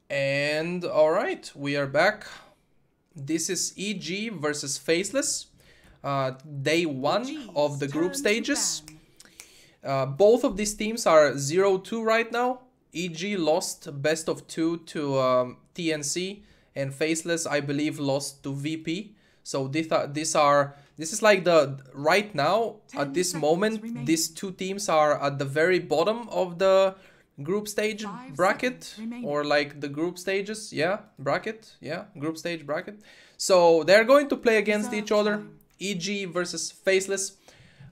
And alright, we are back. This is EG versus Faceless. Day 1 of the group stages. Both of these teams are 0-2 right now. EG lost best of 2 to TNC, and Faceless, I believe, lost to VP. So this is like the right now at this moment remaining. These two teams are at the very bottom of the group stage bracket, or like the group stages, group stage bracket. So they're going to play against each other. EG versus Faceless.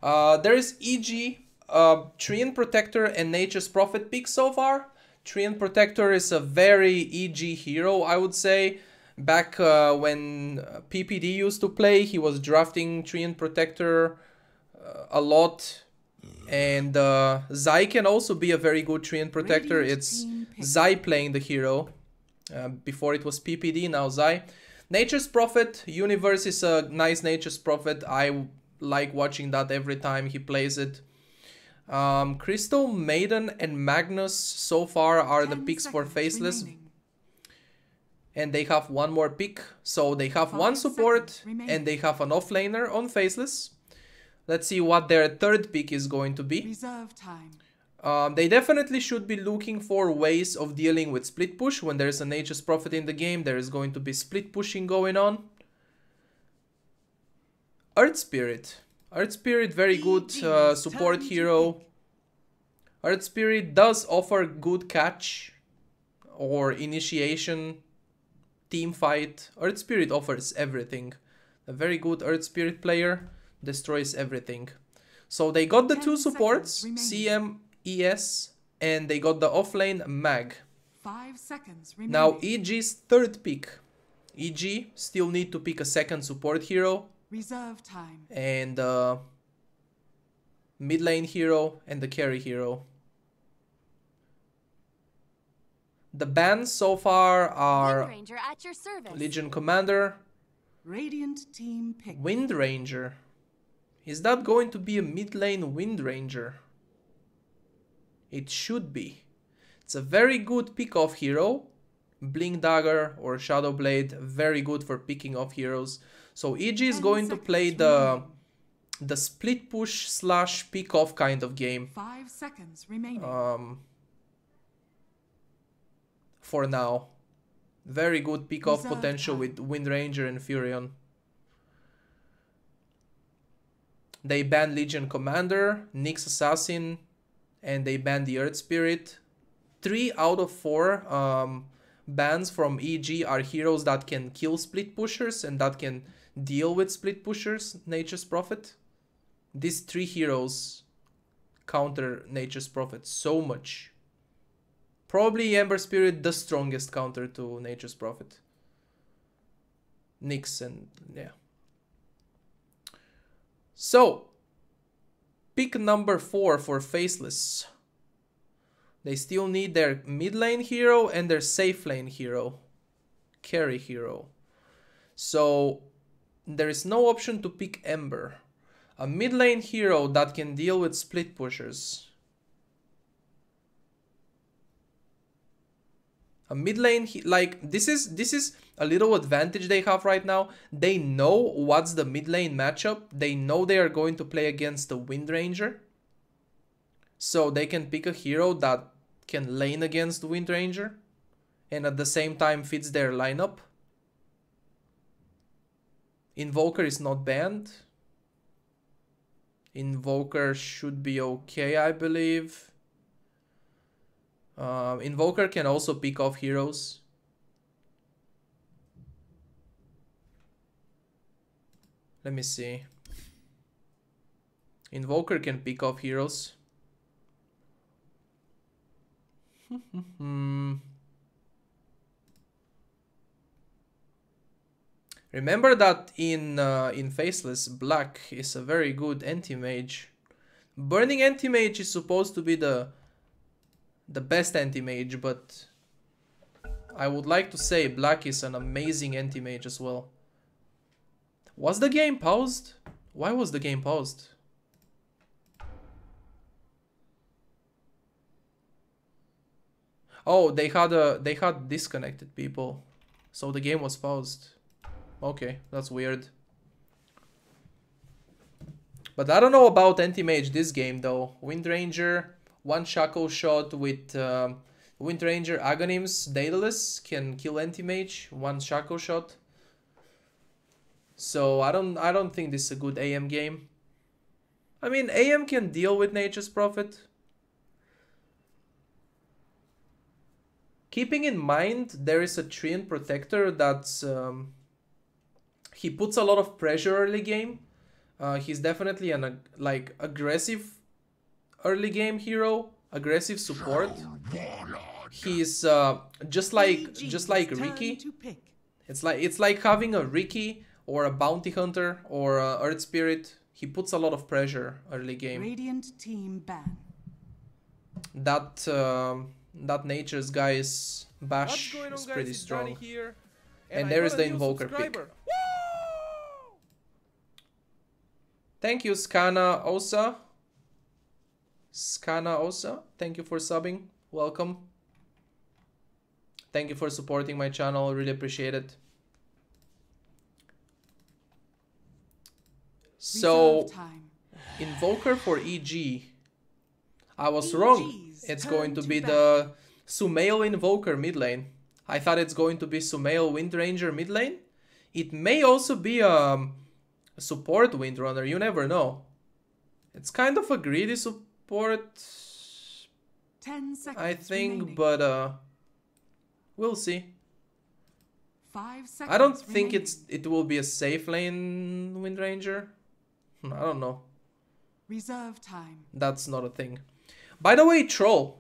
There is EG, Treant Protector and Nature's Prophet pick so far. Treant Protector is a very EG hero, I would say. Back when PPD used to play, he was drafting Treant Protector a lot. And Zai can also be a very good Treant Protector. It's Zai playing the hero. Before it was PPD, now Zai. Nature's Prophet, Universe is a nice Nature's Prophet. I like watching that every time he plays it. Crystal, Maiden and Magnus so far are the picks for Faceless. Remaining. And they have one more pick. So they have one support and they have an offlaner on Faceless. Let's see what their third pick is going to be. Reserve time. They definitely should be looking for ways of dealing with split push. When there's a Nature's Prophet in the game, there is going to be split pushing going on. Earth Spirit. Earth Spirit, very good support hero. Earth Spirit does offer good catch or initiation, team fight. Earth Spirit offers everything. A very good Earth Spirit player destroys everything. So they got the two supports, CM, ES, and they got the offlane Mag. 5 seconds remaining. Now EG's third pick. EG still need to pick a second support hero. Reserve time. And mid lane hero and the carry hero. The bans so far are Windranger at your service. Legion Commander, Radiant team pick. Windranger. Is that going to be a mid lane Windranger? It should be. It's a very good pick off hero. Blink Dagger or Shadow Blade, very good for picking off heroes. So EG is going to play the split push / pick off kind of game. 5 seconds remaining. For now. Very good pick off potential with Windranger and Furion. They banned Legion Commander, Nyx Assassin, and they banned the Earth Spirit. 3 out of 4 bans from EG are heroes that can kill split pushers and that can deal with split pushers. Nature's Prophet. These 3 heroes counter Nature's Prophet so much. Probably Ember Spirit the strongest counter to Nature's Prophet. Nyx and yeah. So, pick number 4 for Faceless. They still need their mid lane hero and their safe lane hero. Carry hero. So, there is no option to pick Ember. A mid lane hero that can deal with split pushers. A mid lane, like, this is a little advantage they have right now. They know what's the mid lane matchup. They know they are going to play against the Windranger. So they can pick a hero that can lane against Windranger and at the same time fits their lineup. Invoker is not banned. Invoker should be okay, I believe. Invoker can also pick off heroes. Let me see. Invoker can pick off heroes. Remember that in Faceless, Black is a very good anti-mage. Burning anti-mage is supposed to be the best anti-mage, but I would like to say Black is an amazing anti-mage as well. Was the game paused? Why was the game paused? Oh, they had disconnected people, so the game was paused. Okay, that's weird. But I don't know about anti-mage this game though. Windranger, one shackle shot with Windranger Aghanim's Daedalus can kill anti-mage, one shackle shot. So I don't think this is a good AM game. I mean, AM can deal with Nature's Prophet. Keeping in mind there is a Treant Protector that's he puts a lot of pressure early game. He's definitely an like aggressive early game hero, aggressive support. He's just like Riki. It's like having a Riki or a Bounty Hunter or a Earth Spirit. He puts a lot of pressure early game. Radiant team ban. That Nature's guy's bash is pretty strong. Here, and there is the Invoker pick. Thank you, Skana Osa. Thank you for subbing. Welcome. Thank you for supporting my channel. Really appreciate it. So, Invoker for EG. I was wrong. It's going to be the Sumail Invoker mid lane. I thought it's going to be Sumail Windranger mid lane. It may also be a support Windrunner, you never know. It's kind of a greedy support, 10 seconds I think, remaining. but we'll see. 5 seconds I don't remaining. think it will be a safe lane Windranger. I don't know. Reserve time. That's not a thing. By the way, Troll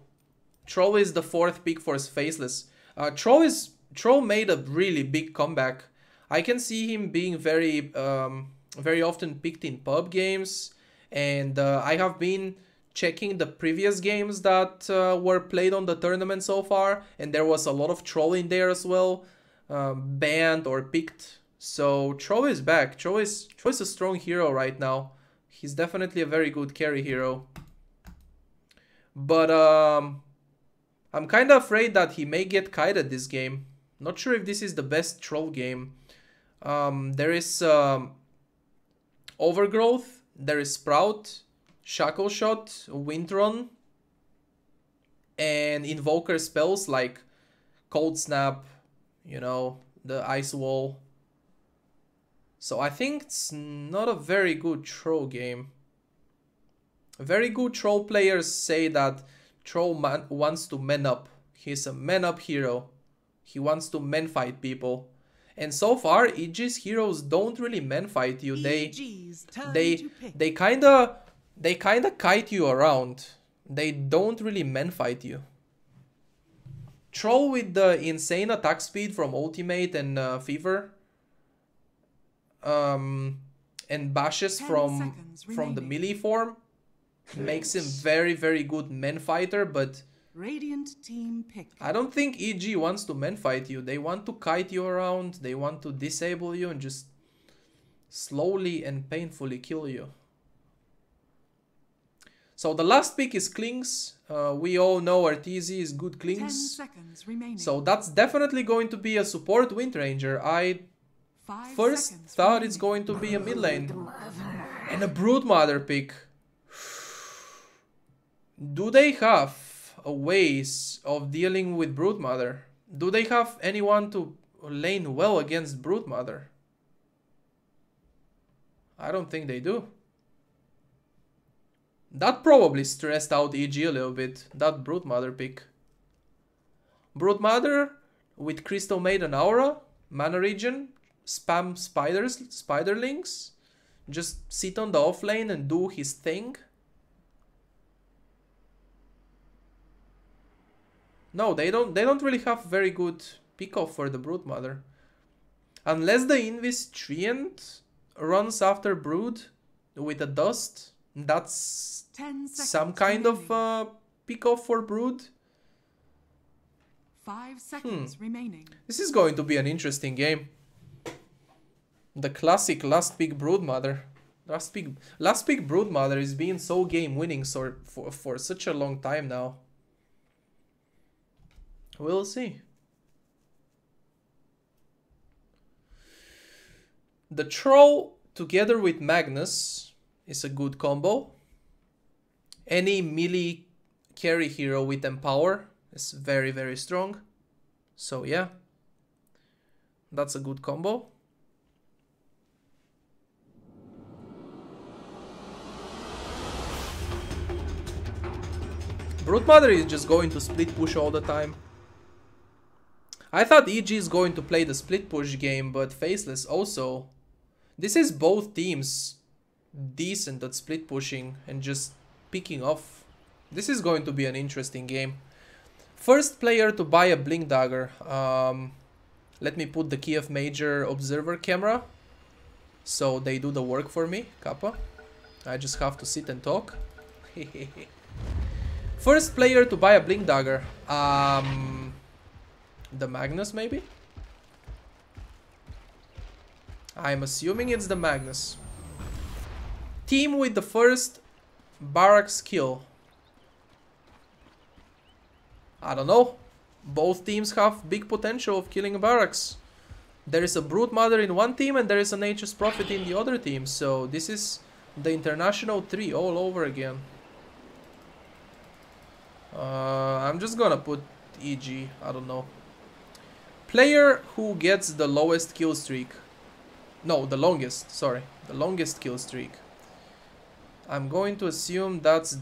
is the 4th pick for Faceless. Troll made a really big comeback. I can see him being very often picked in pub games, and I have been checking the previous games that were played on the tournament so far, and there was a lot of Troll in there as well, banned or picked. So Troll is back. Troll is a strong hero right now. He's definitely a very good carry hero. But I'm kind of afraid that he may get kited this game. Not sure if this is the best Troll game. There is Overgrowth, there is Sprout, Shackle Shot, Windrun, and Invoker spells like Cold Snap, you know, the Ice Wall. So I think it's not a very good Troll game. Very good Troll players say that Troll wants to man up. He's a man up hero. He wants to man fight people. And so far, EG's heroes don't really man fight you. They kinda kite you around. They don't really man fight you. Troll with the insane attack speed from Ultimate and Fever. And bashes from the melee form makes him very good man fighter, but Radiant team pick. I don't think EG wants to man fight you. They want to kite you around, they want to disable you and just slowly and painfully kill you. So the last pick is Klings. We all know Arteezy is good 10 Klings. seconds remaining. So that's definitely going to be a support Windranger. I 5 first seconds thought remaining. it's going to be a mid lane. And a Broodmother pick. Do they have a ways of dealing with Broodmother? Do they have anyone to lane well against Broodmother? I don't think they do. That probably stressed out EG a little bit, that Broodmother pick. Broodmother with Crystal Maiden Aura, Mana Regen, spam Spiderlings, just sit on the offlane and do his thing. No, they don't really have very good pick-off for the Broodmother. Unless the Invis Treant runs after Brood with a Dust, that's 10 seconds some kind remaining. of pick-off for Brood. 5 seconds remaining. This is going to be an interesting game. The classic last pick Broodmother. Last pick Broodmother is being so game winning for such a long time now. We'll see. The Troll together with Magnus is a good combo. Any melee carry hero with Empower is very, very strong. So yeah, that's a good combo. Broodmother is just going to split push all the time. I thought EG is going to play the split push game, but Faceless also. This is both teams decent at split pushing and just picking off. This is going to be an interesting game. First player to buy a Blink Dagger. Let me put the KIEV Major Observer camera so they do the work for me, Kappa. I just have to sit and talk. First player to buy a Blink Dagger. The Magnus, maybe? I'm assuming it's the Magnus. Team with the first barracks kill. I don't know. Both teams have big potential of killing a barracks. There is a Broodmother in one team and there is a Nature's Prophet in the other team. So this is the International 3 all over again. I'm just gonna put EG. I don't know. Player who gets the lowest kill streak. No, the longest. Sorry. The longest kill streak. I'm going to assume that's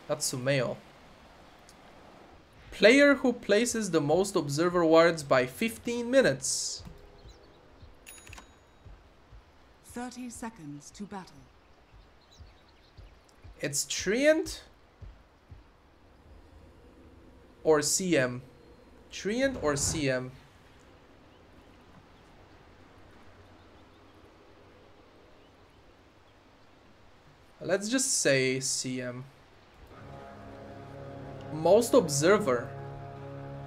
Sumail. Player who places the most observer wards by 15 minutes. 30 seconds to battle. It's Treant or CM. Treant or CM. Let's just say CM. Most observer.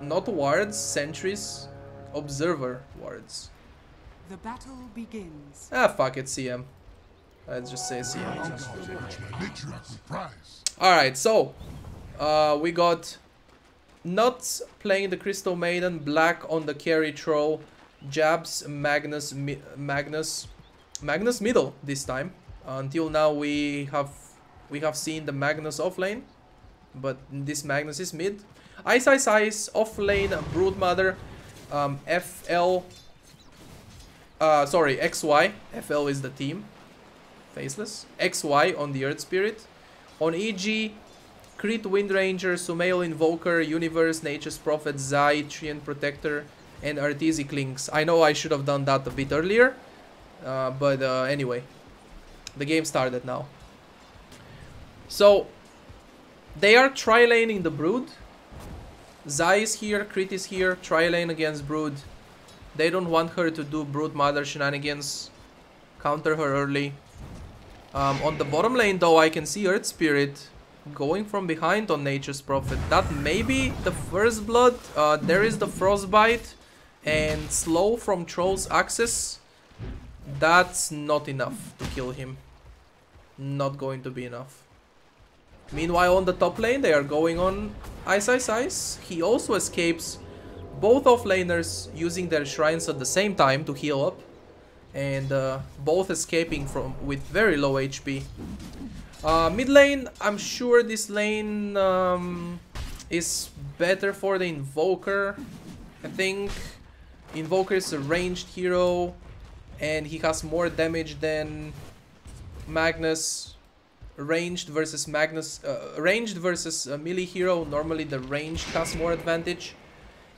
Not wards, sentries. Observer wards. The battle begins. Ah, fuck it, CM. Let's just say CM. Alright, so we got Nuts playing the Crystal Maiden, Black on the carry troll, Jabs, Magnus middle this time. Until now we have seen the Magnus off lane, but this Magnus is mid. Ice off lane, Broodmother, XY. FL is the team. Faceless. XY on the Earth Spirit. On EG, Crit Windranger, Sumail Invoker, Universe, Nature's Prophet, Zai, Treant Protector, and Arteezy Clinks. I know I should have done that a bit earlier, but anyway. The game started now. So, they are tri-laning the Brood. Zai is here, Crit is here, tri-lane against Brood. They don't want her to do Broodmother shenanigans. Counter her early. On the bottom lane though, I can see Earth Spirit going from behind on Nature's Prophet. That may be the first blood. There is the Frostbite and slow from Troll's access. That's not enough to kill him. Not going to be enough. Meanwhile on the top lane they are going on Ice. He also escapes. Both offlaners using their shrines at the same time to heal up. And both escaping with very low HP. Mid lane, I'm sure this lane is better for the Invoker. I think Invoker is a ranged hero and he has more damage than Magnus. Ranged versus Magnus, ranged versus a melee hero, normally the ranged has more advantage.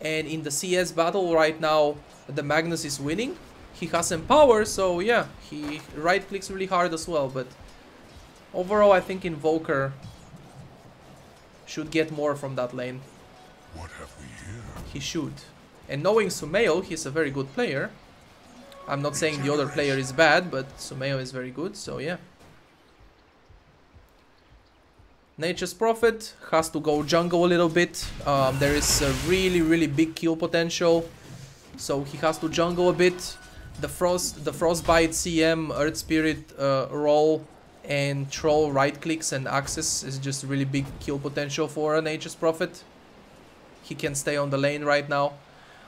And in the CS battle right now, the Magnus is winning. He has Empower, so yeah, he right clicks really hard as well, but overall I think Invoker should get more from that lane. What have we here? He should. And knowing Sumail, he's a very good player. I'm not saying the other player is bad, but Sumail is very good, so yeah. Nature's Prophet has to go jungle a little bit. There is a really big kill potential, so he has to jungle a bit. The Frostbite CM Earth Spirit role And Troll right clicks and Axis is just really big kill potential for a Nature's Prophet. He can stay on the lane right now.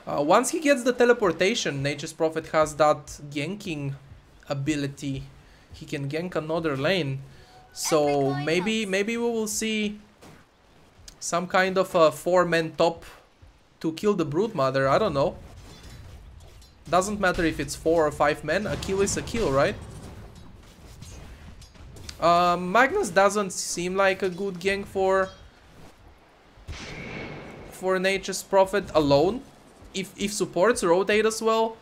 Once he gets the teleportation, Nature's Prophet has that ganking ability. He can gank another lane. So maybe we will see some kind of a 4-man top to kill the Broodmother. I don't know. Doesn't matter if it's 4 or 5 men. A kill is a kill, right? Magnus doesn't seem like a good gank for Nature's Prophet alone. If supports rotate as well,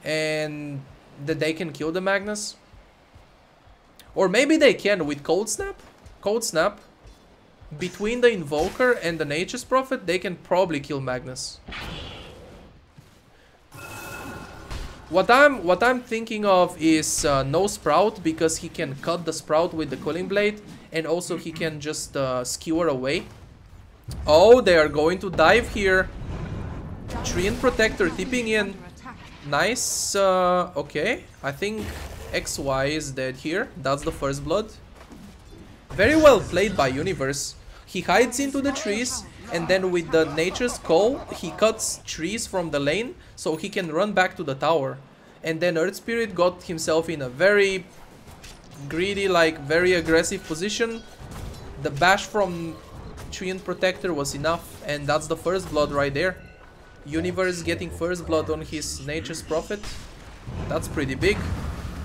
and that they can kill the Magnus. Or maybe they can with Cold Snap. Cold Snap. Between the Invoker and the Nature's Prophet, they can probably kill Magnus. What I'm thinking of is no Sprout, because he can cut the Sprout with the Cooling Blade, and also he can just skewer away. Oh, they are going to dive here. Treant Protector tipping in. Nice. Okay, I think XY is dead here. That's the first blood. Very well played by Universe. He hides into the trees, and then with the Nature's Call, he cuts trees from the lane so he can run back to the tower. And then Earth Spirit got himself in a very greedy, like very aggressive position. The bash from Treant Protector was enough, and that's the first blood right there. Universe getting first blood on his Nature's Prophet. That's pretty big.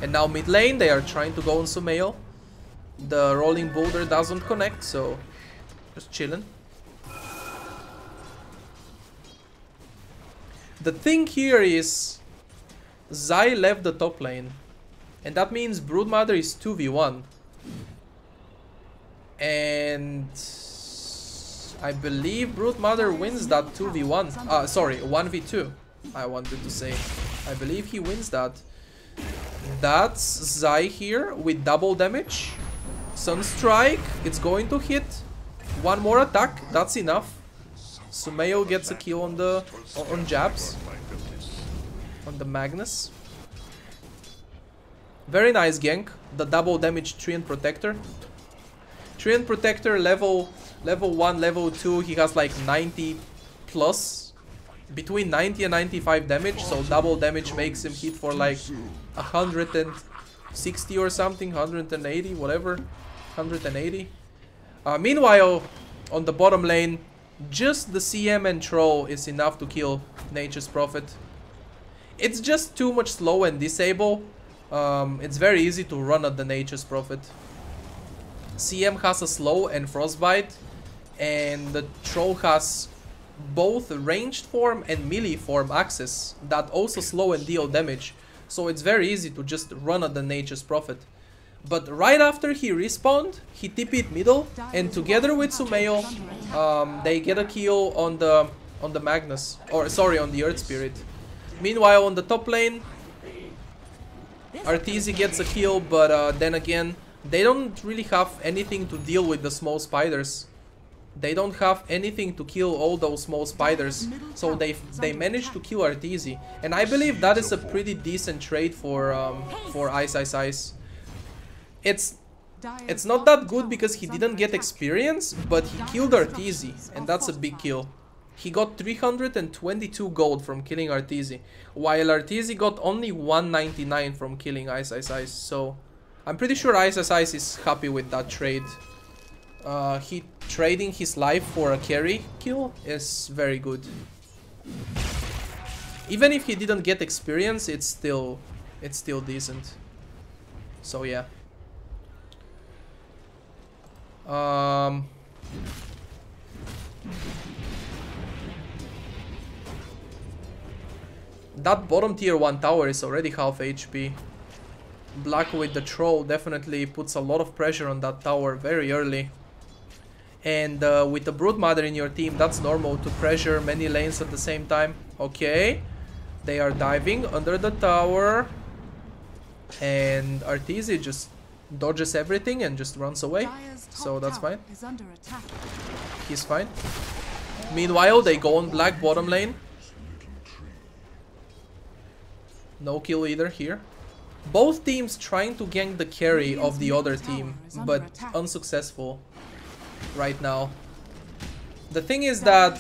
And now mid lane, they are trying to go on Sumail. The Rolling Boulder doesn't connect, so just chilling. The thing here is Zai left the top lane, and that means Broodmother is 2v1. And I believe Broodmother wins that 2v1. Sorry, 1v2. I wanted to say. I believe he wins that. That's Zai here with double damage. Sunstrike, it's going to hit. One more attack, that's enough. Sumail gets a kill on jabs. On the Magnus. Very nice gank. The double damage Treant Protector. Treant Protector level 1, level 2, he has like 90 plus. Between 90 and 95 damage, so double damage makes him hit for like 160 or something, 180, whatever. 180. Meanwhile, on the bottom lane, just the CM and Troll is enough to kill Nature's Prophet. It's just too much slow and disable. It's very easy to run at the Nature's Prophet. CM has a slow and frostbite, and the Troll has both ranged form and melee form access that also slow and deal damage. So it's very easy to just run at the Nature's Prophet. But right after he respawned, he TP'd middle, and together with Sumail, they get a kill on the Magnus, or sorry, on the Earth Spirit. Meanwhile, on the top lane, Arteezy gets a kill, but then again, they don't really have anything to deal with the small spiders. They don't have anything to kill all those small spiders, so they managed to kill Arteezy, and I believe that is a pretty decent trade for Ice. It's not that good because he didn't get experience, but he killed Arteezy, and that's a big kill. He got 322 gold from killing Arteezy, while Arteezy got only 199 from killing Ice. So I'm pretty sure Ice is happy with that trade. He trading his life for a carry kill is very good. Even if he didn't get experience, it's still decent. So yeah. That bottom tier 1 tower is already half HP. Black with the Troll definitely puts a lot of pressure on that tower very early. And with the Broodmother in your team, that's normal to pressure many lanes at the same time. Okay, they are diving under the tower, and Arteezy just dodges everything and just runs away. So that's fine. He's fine. Meanwhile, they go on Black bottom lane. No kill either here. Both teams trying to gank the carry of the other team, but unsuccessful right now. The thing is that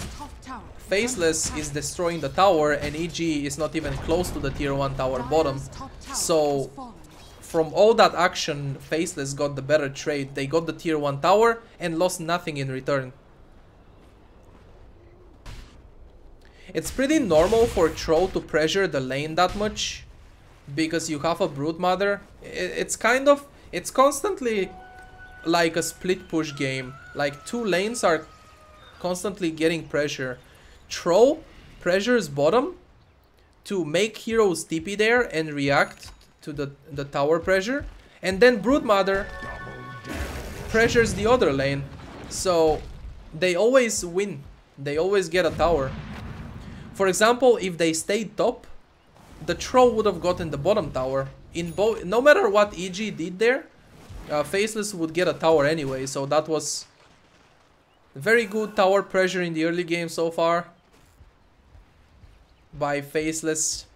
Faceless is destroying the tower and EG is not even close to the tier 1 tower bottom. So from all that action, Faceless got the better trade. They got the tier 1 tower and lost nothing in return. It's pretty normal for Troll to pressure the lane that much, because you have a Broodmother. It's constantly like a split push game. Like two lanes are constantly getting pressure. Troll pressures bottom to make heroes TP there and react to the tower pressure. And then Broodmother pressures the other lane. So they always win. They always get a tower. For example, if they stayed top, the Troll would have gotten the bottom tower. No matter what EG did there, Faceless would get a tower anyway. So that was very good tower pressure in the early game so far by Faceless.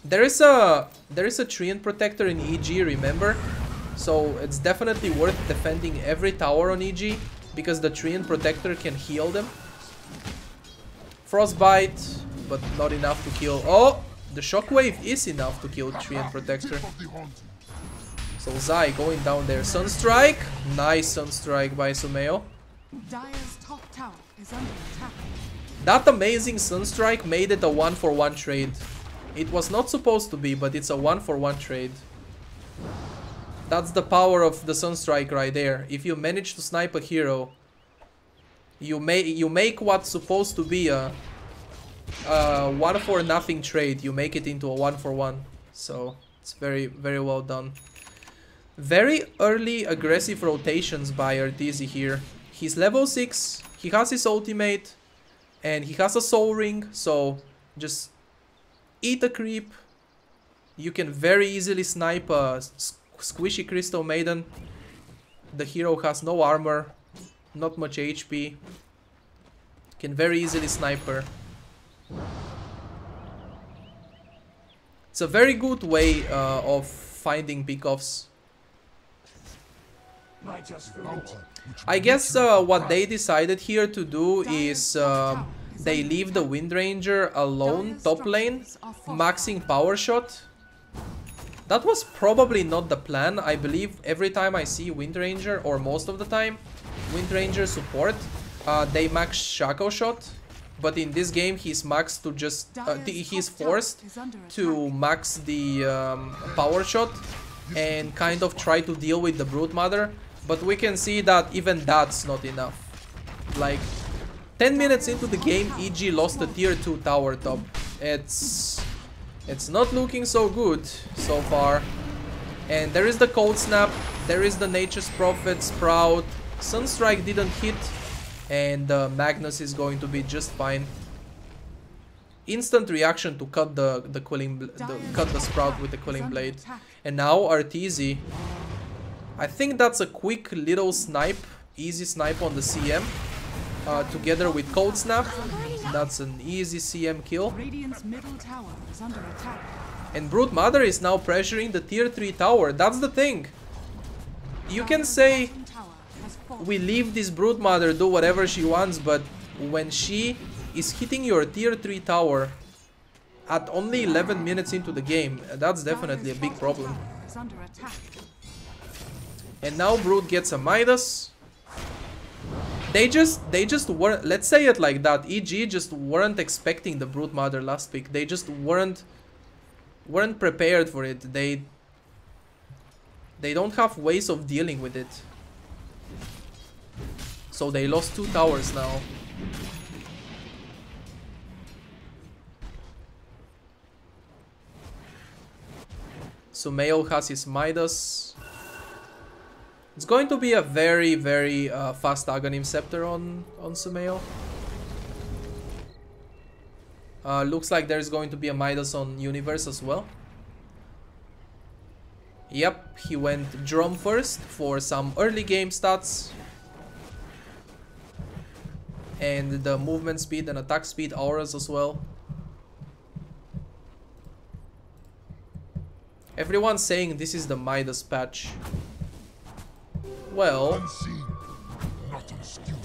There is a Treant Protector in EG, remember? So it's definitely worth defending every tower on EG, because the Treant Protector can heal them. Frostbite, but not enough to kill. Oh, the Shockwave is enough to kill Treant Protector. So Zai going down there. Sunstrike, nice Sunstrike by Sumail. Dire's top tower is under attack. That amazing Sunstrike made it a 1-for-1 trade. It was not supposed to be, but it's a 1-for-1 trade. That's the power of the Sunstrike right there. If you manage to snipe a hero, you make what's supposed to be a 1-for-nothing trade. You make it into a 1-for-1. So it's very, very well done. Very early aggressive rotations by Arteezy here. He's level 6, he has his ultimate, and he has a soul ring, so just eat a creep. You can very easily snipe a squishy Crystal Maiden. The hero has no armor, not much HP. Can very easily snipe her. It's a very good way of finding pickoffs. I guess what they decided here to do is they leave the Wind Ranger alone top lane, maxing power shot. That was probably not the plan. I believe every time I see Wind Ranger, or most of the time, Wind Ranger support, they max Shaco shot. But in this game he's maxed to just he's forced to max the power shot and kind of try to deal with the Broodmother. But we can see that even that's not enough. Like 10 minutes into the game, EG lost the tier 2 tower top. It's not looking so good so far. And there is the Cold Snap, there is the Nature's Prophet, Sprout, Sunstrike didn't hit, and Magnus is going to be just fine. Instant reaction to cut the Sprout with the Quelling Blade. And now Arteezy. I think that's a quick little snipe, easy snipe on the CM, together with Cold Snap. That's an easy CM kill. Radiant's middle tower is under attack. And Broodmother is now pressuring the tier 3 tower. That's the thing. You can say we leave this Broodmother do whatever she wants, but when she is hitting your tier 3 tower at only 11 minutes into the game, that's definitely a big problem. And now Brood gets a Midas. They just weren't, let's say it like that, EG just weren't expecting the Broodmother last pick. They just weren't prepared for it. They don't have ways of dealing with it. So they lost 2 towers now. Sumail has his Midas. It's going to be a very, very fast Aghanim Scepter on Sumail. Looks like there's going to be a Midas on Universe as well. Yep, he went Drum first for some early game stats. And the movement speed and attack speed auras as well. Everyone's saying this is the Midas patch. Well, Unseen, not unskilled.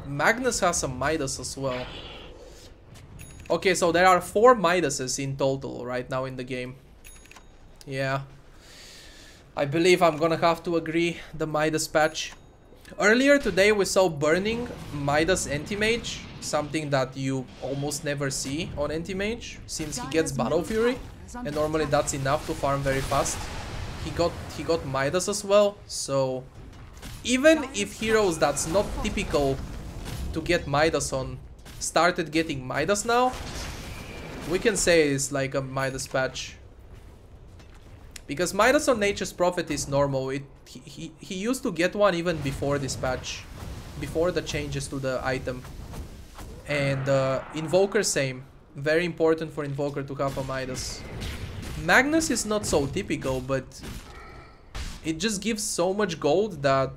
Magnus has a Midas as well. Okay, so there are 4 Midases in total right now in the game. Yeah. I believe I'm gonna have to agree, the Midas patch. Earlier today we saw Burning Midas Anti-Mage, something that you almost never see on Anti-Mage, since he gets Battle Fury, and normally that's enough to farm very fast. He got Midas as well, so even if heroes that's not typical to get Midas on started getting Midas now, we can say it's like a Midas patch. Because Midas on Nature's Prophet is normal. He used to get one even before this patch, before the changes to the item. And Invoker same. Very important for Invoker to have a Midas. Magnus is not so typical, but it just gives so much gold that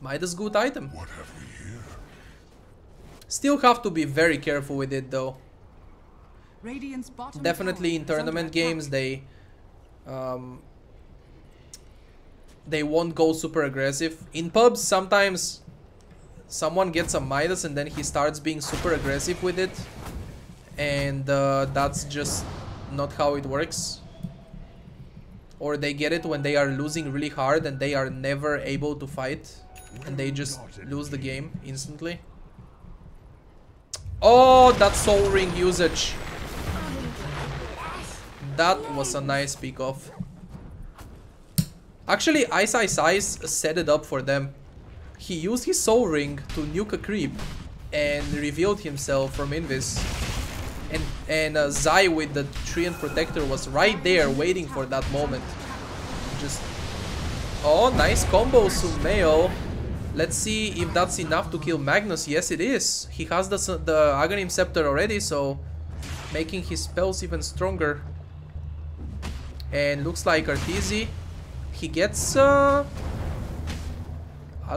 Midas good item. What have we here? Still have to be very careful with it though. Radiant's bottom Definitely in tower is tournament under attack. games they won't go super aggressive. In pubs sometimes someone gets a Midas and then he starts being super aggressive with it, and that's just not how it works. Or they get it when they are losing really hard and they are never able to fight, and they just lose the game instantly. Oh, that Soul Ring usage. That was a nice pick off. Actually, Ice set it up for them. He used his Soul Ring to nuke a creep and revealed himself from Invis. And Zai with the Treant Protector was right there waiting for that moment. Just... Oh, nice combo, Sumail. Let's see if that's enough to kill Magnus. Yes, it is. He has the Aghanim Scepter already, so making his spells even stronger. And looks like Arteezy, he gets... I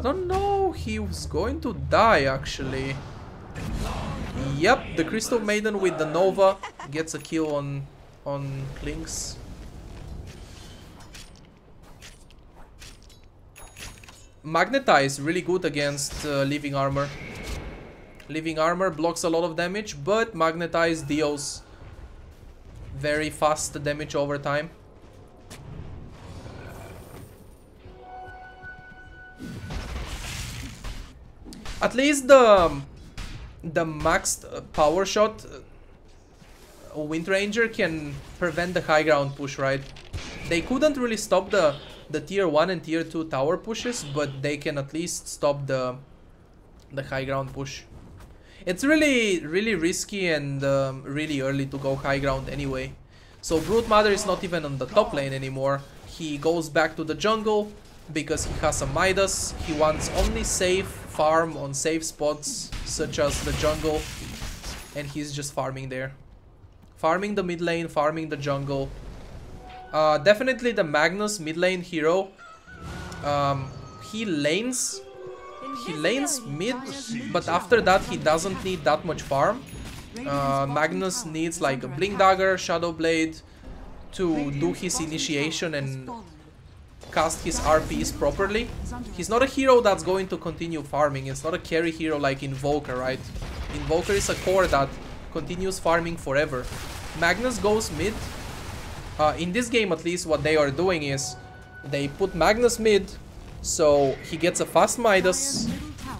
don't know, he was going to die actually. Yep, the Crystal Maiden with the Nova gets a kill on Klinks. Magnetize really good against Living Armor. Living Armor blocks a lot of damage, but Magnetize deals very fast damage over time. At least the maxed power shot Wind Ranger can prevent the high ground push, right? They couldn't really stop the tier 1 and tier 2 tower pushes, but they can at least stop the high ground push. It's really risky and really early to go high ground anyway. So Brood Mother is not even on the top lane anymore. He goes back to the jungle because he has a Midas. He wants only safe farm on safe spots such as the jungle, and he's just farming there. Farming the mid lane, farming the jungle. Definitely the Magnus mid lane hero. He lanes mid, but after that he doesn't need that much farm. Magnus needs like a Blink Dagger, Shadow Blade to do his initiation and cast his RPs properly. He's not a hero that's going to continue farming. It's not a carry hero like Invoker, right? Invoker is a core that continues farming forever. Magnus goes mid. In this game at least what they are doing is they put Magnus mid, so he gets a fast Midas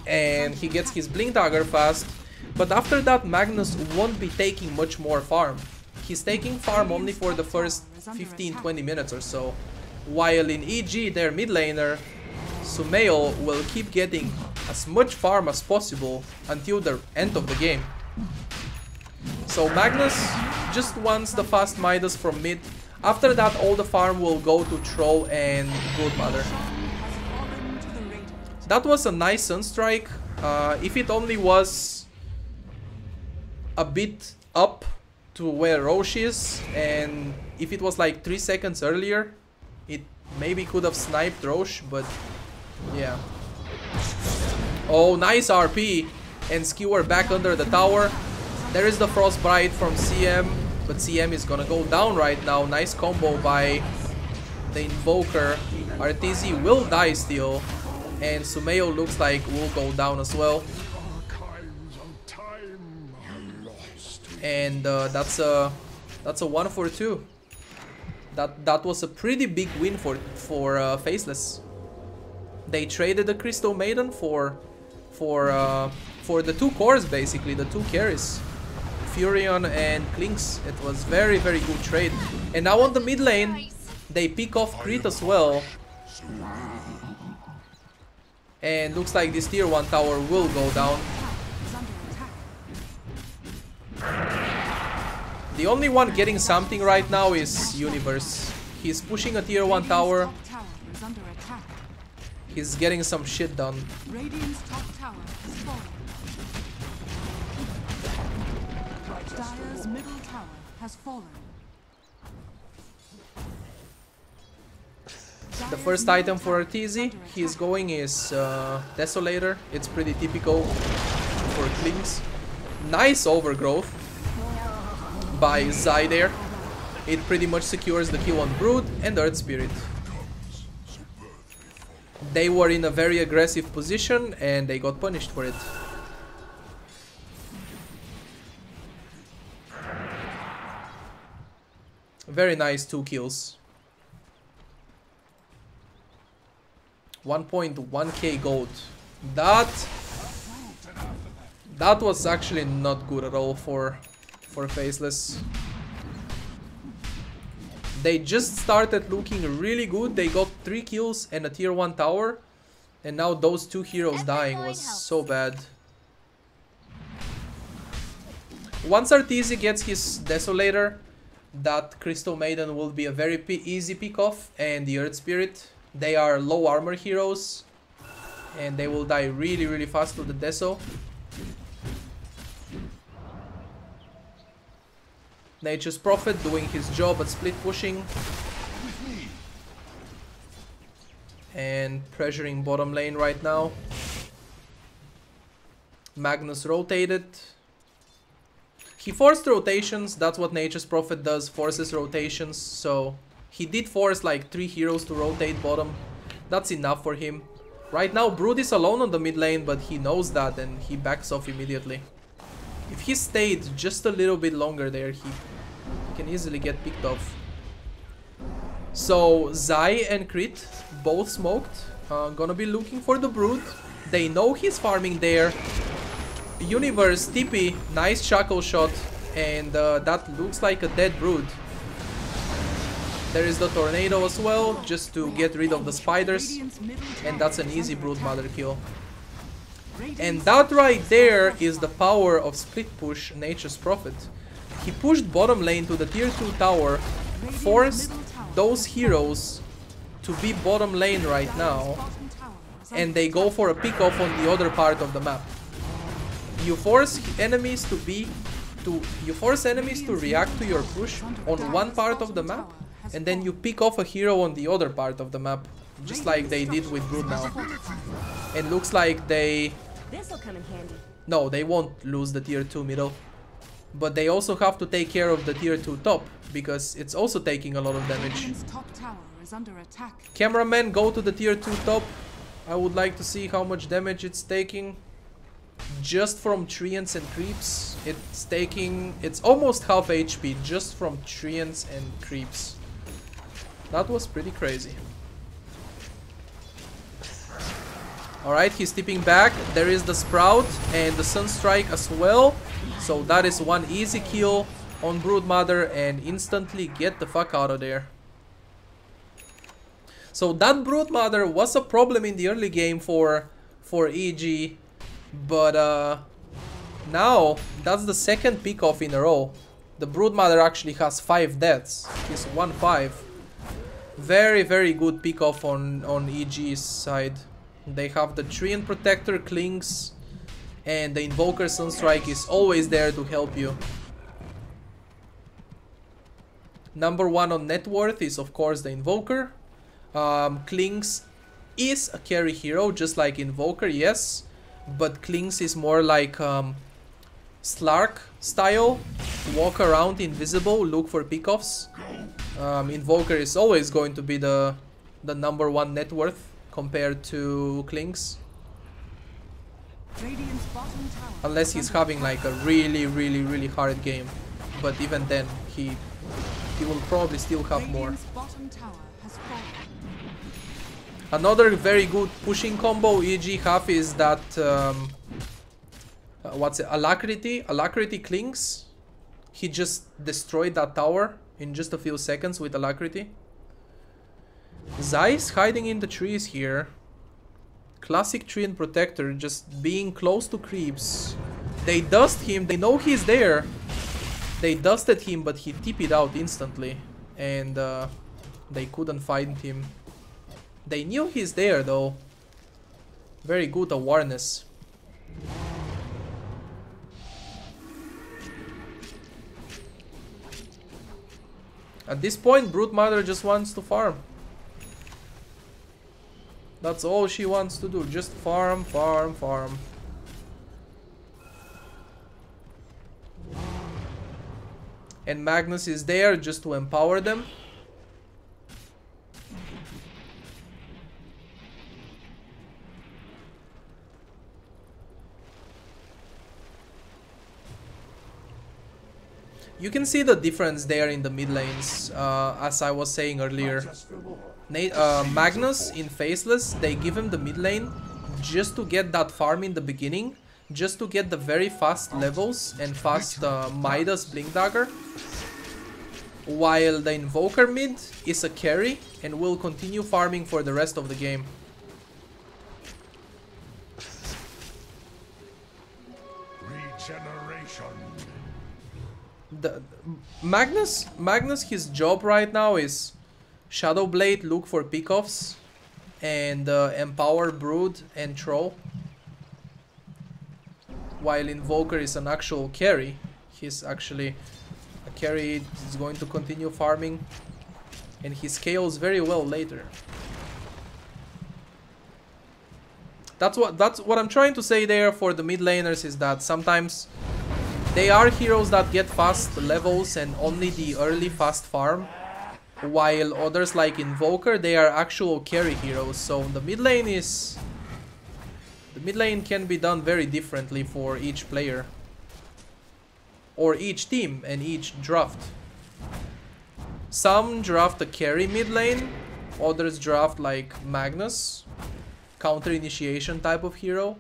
and he gets his Blink Dagger fast. But after that Magnus won't be taking much more farm. He's taking farm only for the first 15-20 minutes or so. While in EG, their mid laner, Sumail, will keep getting as much farm as possible until the end of the game. So Magnus just wants the fast Midas from mid. After that, all the farm will go to Troll and Brood Mother. That was a nice Sunstrike. If it only was a bit up to where Roche is, and if it was like 3 seconds earlier, it maybe could have sniped Roche, but yeah. Oh, nice RP, and Skewer back under the tower. There is the Frostbite from CM, but CM is gonna go down right now. Nice combo by the Invoker. Arteezy will die still, and Sumeo looks like will go down as well. And that's a 1 for 2. That was a pretty big win for Faceless. They traded the Crystal Maiden for the 2 cores, basically the 2 carries, Furion and Klinks. It was very good trade. And now on the mid lane, they pick off Crit as well. And looks like this tier 1 tower will go down. The only one getting something right now is Universe. He's pushing a tier 1 tower. He's getting some shit done. Radiant's top tower has fallen. Dire's middle tower has fallen. The first item for Arteezy he's going is Desolator. It's pretty typical for Klinks. Nice overgrowth by Zai there. It pretty much secures the kill on Brood and Earth Spirit. They were in a very aggressive position and they got punished for it. Very nice 2 kills. 1.1k gold. That was actually not good at all for Faceless. They just started looking really good. They got 3 kills and a tier 1 tower. And now those 2 heroes dying was so bad. Once Arteezy gets his Desolator, that Crystal Maiden will be a very easy pick off. And the Earth Spirit, they are low armor heroes. And they will die really fast to the Deso. Nature's Prophet doing his job at split pushing and pressuring bottom lane right now. Magnus rotated. He forced rotations. That's what Nature's Prophet does, forces rotations. So he did force like 3 heroes to rotate bottom. That's enough for him. Right now Brood is alone on the mid lane, but he knows that and he backs off immediately. If he stayed just a little bit longer there, he can easily get picked off. So Zai and Crit both smoked. Gonna be looking for the Brood. They know he's farming there. Universe, TP, nice shackle shot, and that looks like a dead Brood. There is the Tornado as well, just to get rid of the spiders, and that's an easy Brood Mother kill. And that right there is the power of split push Nature's Prophet. He pushed bottom lane to the tier 2 tower, forced those heroes to be bottom lane right now, and they go for a pick off on the other part of the map. You force enemies to react to your push on one part of the map, and then you pick off a hero on the other part of the map, just like they did with Brood now. And looks like This'll come in handy. no, they won't lose the tier 2 middle. But they also have to take care of the tier 2 top, because it's also taking a lot of damage. Radiant's top tower is under attack. Cameraman, go to the tier 2 top. I would like to see how much damage it's taking. Just from treants and creeps, it's almost half HP just from treants and creeps. That was pretty crazy. Alright, he's tipping back. There is the Sprout and the Sunstrike as well. So that is one easy kill on Broodmother and instantly get the fuck out of there. So that Broodmother was a problem in the early game for EG. But now that's the second pick off in a row. The Broodmother actually has 5 deaths. He's 1-5. Very good pick off on EG's side. They have the Treant Protector, Klings, and the Invoker Sunstrike is always there to help you. Number 1 on net worth is of course the Invoker. Klings is a carry hero just like Invoker, yes. But Klings is more like Slark style, walk around invisible, look for pickoffs. Invoker is always going to be the #1 net worth compared to Klings. Radiant's bottom tower Unless he's having like a really hard game. But even then, he will probably still have more. Radiant's bottom tower has fallen. Another very good pushing combo EG have is that what's it? Alacrity. Alacrity Klings. He just destroyed that tower in just a few seconds with Alacrity. Zeiss hiding in the trees here. Classic tree and protector, just being close to creeps. They dust him, they know he's there. They dusted him, but he TP'd out instantly. And they couldn't find him. They knew he's there though. Very good awareness. At this point, Brute Mother just wants to farm. That's all she wants to do, just farm, farm, farm. And Magnus is there just to empower them. You can see the difference there in the mid lanes, as I was saying earlier. Magnus in Faceless, they give him the mid lane just to get that farm in the beginning, just to get the very fast levels and fast Midas Blink Dagger. While the Invoker mid is a carry and will continue farming for the rest of the game. Regeneration. Magnus, his job right now is Shadow Blade, look for pickoffs, and empower Brood and Troll. While Invoker is an actual carry, he's actually a carry, is going to continue farming, and he scales very well later. That's what I'm trying to say there for the mid laners, is that sometimes they are heroes that get fast levels and only the early fast farm, while others like Invoker, they are actual carry heroes. So the mid lane can be done very differently for each player, or each team and each draft. Some draft a carry mid lane, others draft like Magnus, counter initiation type of hero.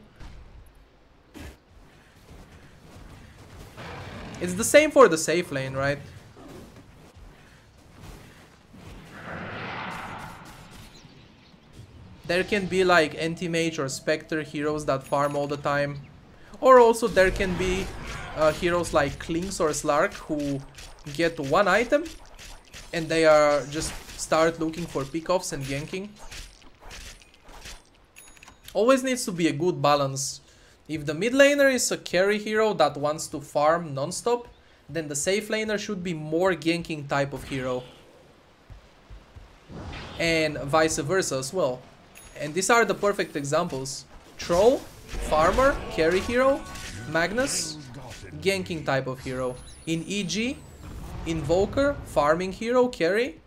It's the same for the safe lane, right? There can be like anti-mage or spectre heroes that farm all the time. Or also there can be heroes like Klings or Slark who get one item and they are just start looking for pickoffs and ganking. Always needs to be a good balance. If the mid laner is a carry hero that wants to farm non-stop, then the safe laner should be more ganking type of hero. And vice versa as well. And these are the perfect examples. Troll, farmer, carry hero. Magnus, ganking type of hero. In EG, Invoker, farming hero, carry.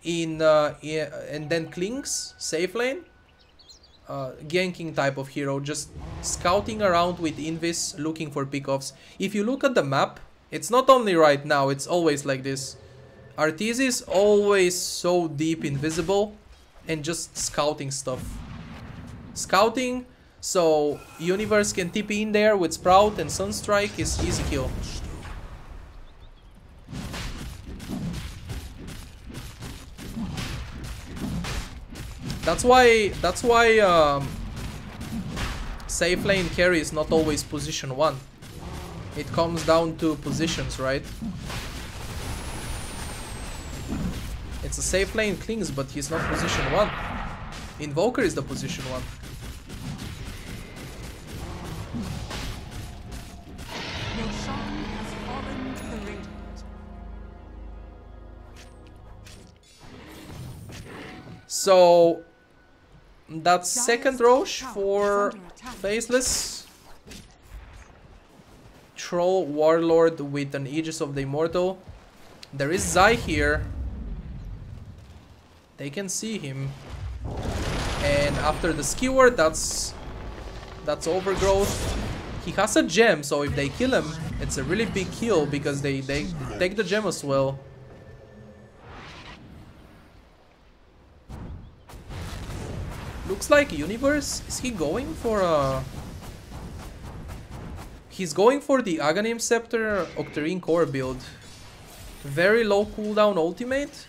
And then Klings, safe lane. Ganking type of hero, just scouting around with Invis, looking for pickoffs. If you look at the map, it's not only right now, it's always like this. Arteezy is always so deep invisible and just scouting stuff. Scouting, so Universe can TP in there with Sprout and Sunstrike is easy kill. That's why safe lane carry is not always position 1. It comes down to positions, right? It's a safe lane Klings, but he's not position 1. Invoker is the position 1. Roshan has fallen to the Radiant. So that's second Roche for Faceless. Troll Warlord with an Aegis of the Immortal. There is Zai here. They can see him. And after the Skewer, that's Overgrowth. He has a gem, so if they kill him, it's a really big kill because they take the gem as well. Looks like Universe. Is he going for a... He's going for the Aghanim Scepter Octarine Core build. Very low cooldown ultimate.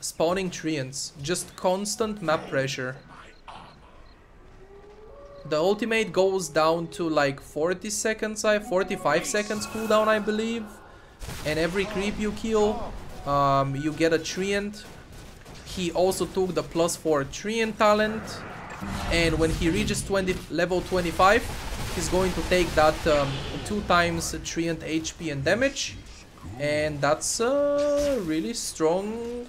Spawning treants. Just constant map pressure. The ultimate goes down to like 40 seconds, 45 seconds cooldown, I believe. And every creep you kill, you get a treant. He also took the +4 treant talent. And when he reaches level 25, he's going to take that 2 times treant HP and damage. And that's really strong.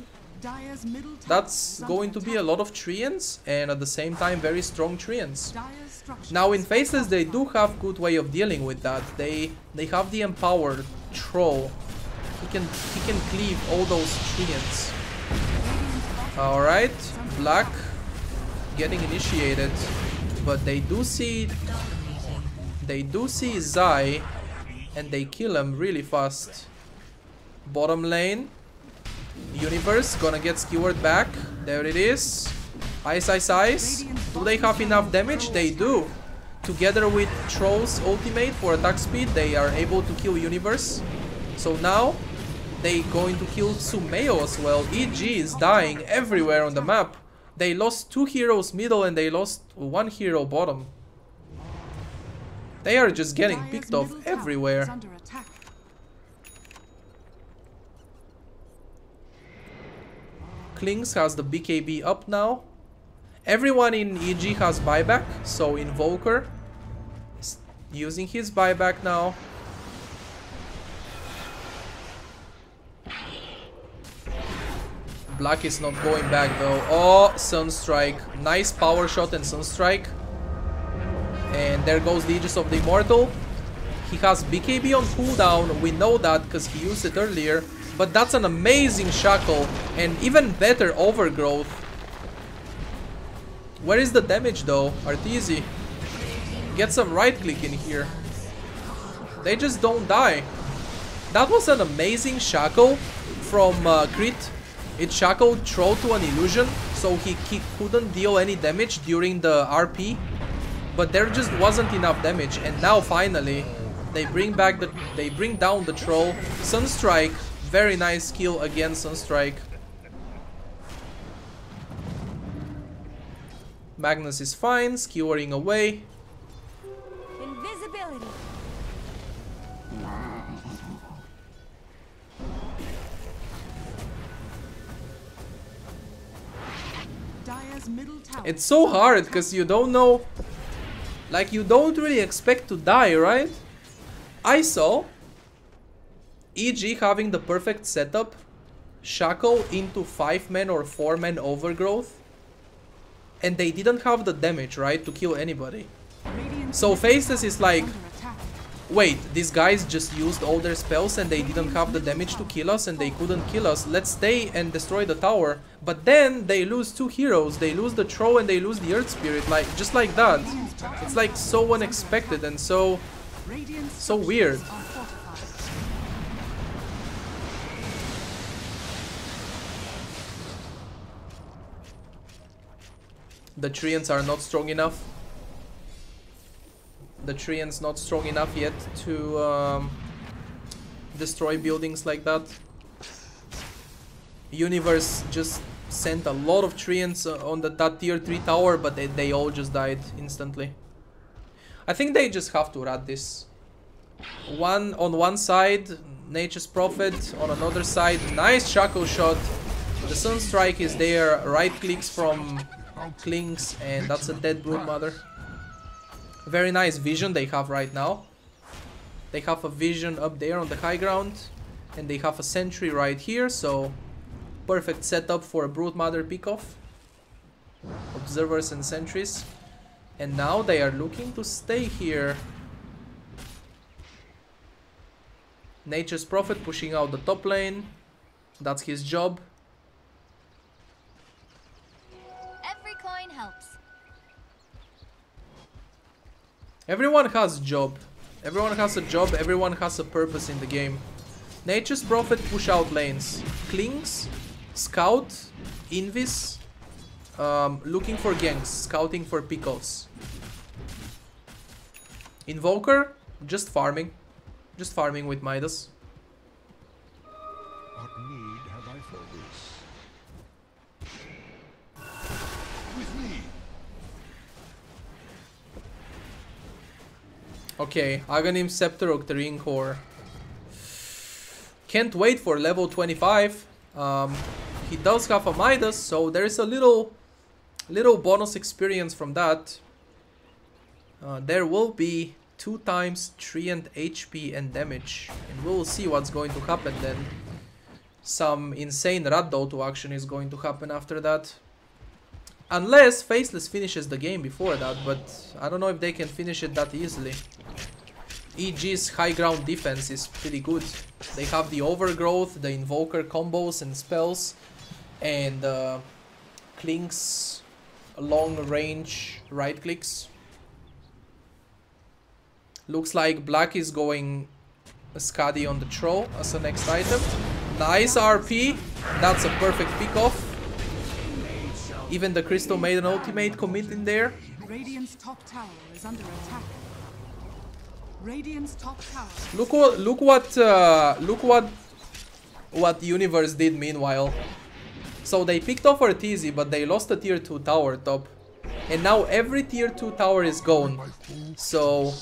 That's going to be a lot of treants and at the same time very strong treants. Now in Faceless they do have good way of dealing with that. They have the empowered troll. He can cleave all those treants. Alright, Black getting initiated. But they do see Zai and they kill him really fast. Bottom lane, Universe gonna get skewered back. There it is. Ice, ice, ice. Do they have enough damage? They do. Together with Troll's ultimate for attack speed, they are able to kill Universe. So now they going to kill Sumeo as well. EG is dying everywhere on the map. They lost 2 heroes middle and they lost 1 hero bottom. They are just getting picked off everywhere. Klings has the BKB up now. Everyone in EG has buyback, so Invoker is using his buyback now. Black is not going back though. Oh, Sunstrike. Nice power shot and Sunstrike. And there goes the Aegis of the Immortal. He has BKB on cooldown, we know that because he used it earlier. But that's an amazing Shackle and even better Overgrowth. Where is the damage though? Arteezy. Get some right click in here. They just don't die. That was an amazing Shackle from Crit. It shackled Troll to an illusion, so he couldn't deal any damage during the RP. But there just wasn't enough damage, and now finally they bring down the Troll. Sunstrike, very nice kill again, Sunstrike. Magnus is fine, skewering away. Invisibility. It's so hard because you don't know, like you don't really expect to die, right? I saw EG having the perfect setup, Shackle into 5-man or 4-man Overgrowth, and they didn't have the damage, right, to kill anybody. So Faceless is like, wait, these guys just used all their spells and they didn't have the damage to kill us and they couldn't kill us. Let's stay and destroy the tower. But then they lose 2 heroes. They lose the Troll and they lose the Earth Spirit, like just like that. It's like so unexpected and so weird. The Treants are not strong enough. The Treants not strong enough yet to destroy buildings like that. Universe just sent a lot of Treants on that tier 3 tower, but they all just died instantly. I think they just have to rat this. On one side, Nature's Prophet. On another side, nice Shackle shot. The Sunstrike is there. Right clicks from Klings, and that's a dead Broodmother. Very nice vision they have right now. They have a vision up there on the high ground, and they have a sentry right here, so perfect setup for a Broodmother pickoff. Observers and sentries. And now they are looking to stay here. Nature's Prophet pushing out the top lane. That's his job. Every coin helps. Everyone has a job. Everyone has a job. Everyone has a purpose in the game. Nature's Prophet push out lanes. Klings, Scout, Invis, looking for ganks, scouting for pickoffs. Invoker, just farming. Just farming with Midas. What need have I for this? With me. Okay, Aghanim Scepter, Octarine Core. Can't wait for level 25. He does have a Midas, so there's a little bonus experience from that. There will be 2 times Treant HP and damage, and we'll see what's going to happen then. Some insane Rat Dota action is going to happen after that. Unless Faceless finishes the game before that, but I don't know if they can finish it that easily. EG's high ground defense is pretty good. They have the Overgrowth, the Invoker combos and spells, and Klink's long range right clicks. Looks like Black is going Skadi on the Troll as the next item. Nice RP. That's a perfect pick off. Even the Crystal Maiden ultimate commit in there. Radiant's top tower is under attack. Radiant's top tower. Look what Universe did meanwhile. So they picked off Arteezy, but they lost a tier 2 tower top. And now every tier 2 tower is gone. So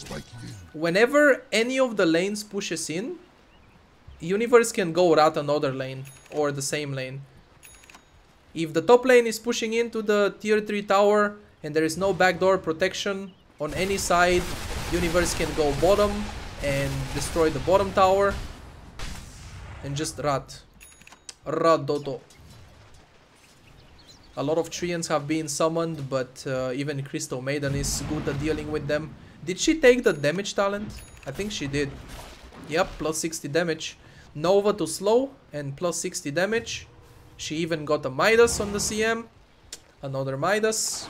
whenever any of the lanes pushes in, Universe can go rat another lane or the same lane. If the top lane is pushing into the tier 3 tower and there is no backdoor protection on any side, Universe can go bottom and destroy the bottom tower and just rat Dota. A lot of Treants have been summoned, but even Crystal Maiden is good at dealing with them. Did she take the damage talent? I think she did. Yep, plus 60 damage. Nova to slow and plus 60 damage. She even got a Midas on the CM. Another Midas.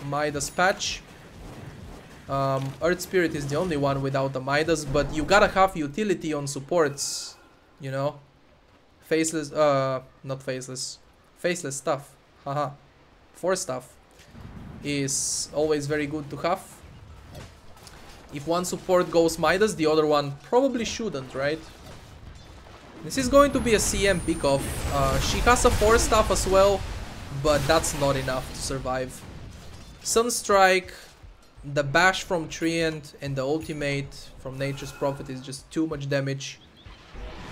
Midas patch. Earth Spirit is the only one without a Midas, but you gotta have utility on supports, you know. Faceless, not Faceless. Faceless stuff. Haha. 4 stuff is always very good to have. If one support goes Midas, the other one probably shouldn't, right? This is going to be a CM pickoff. She has a 4 staff as well, but that's not enough to survive. Sunstrike, the bash from Treant, and the ultimate from Nature's Prophet is just too much damage.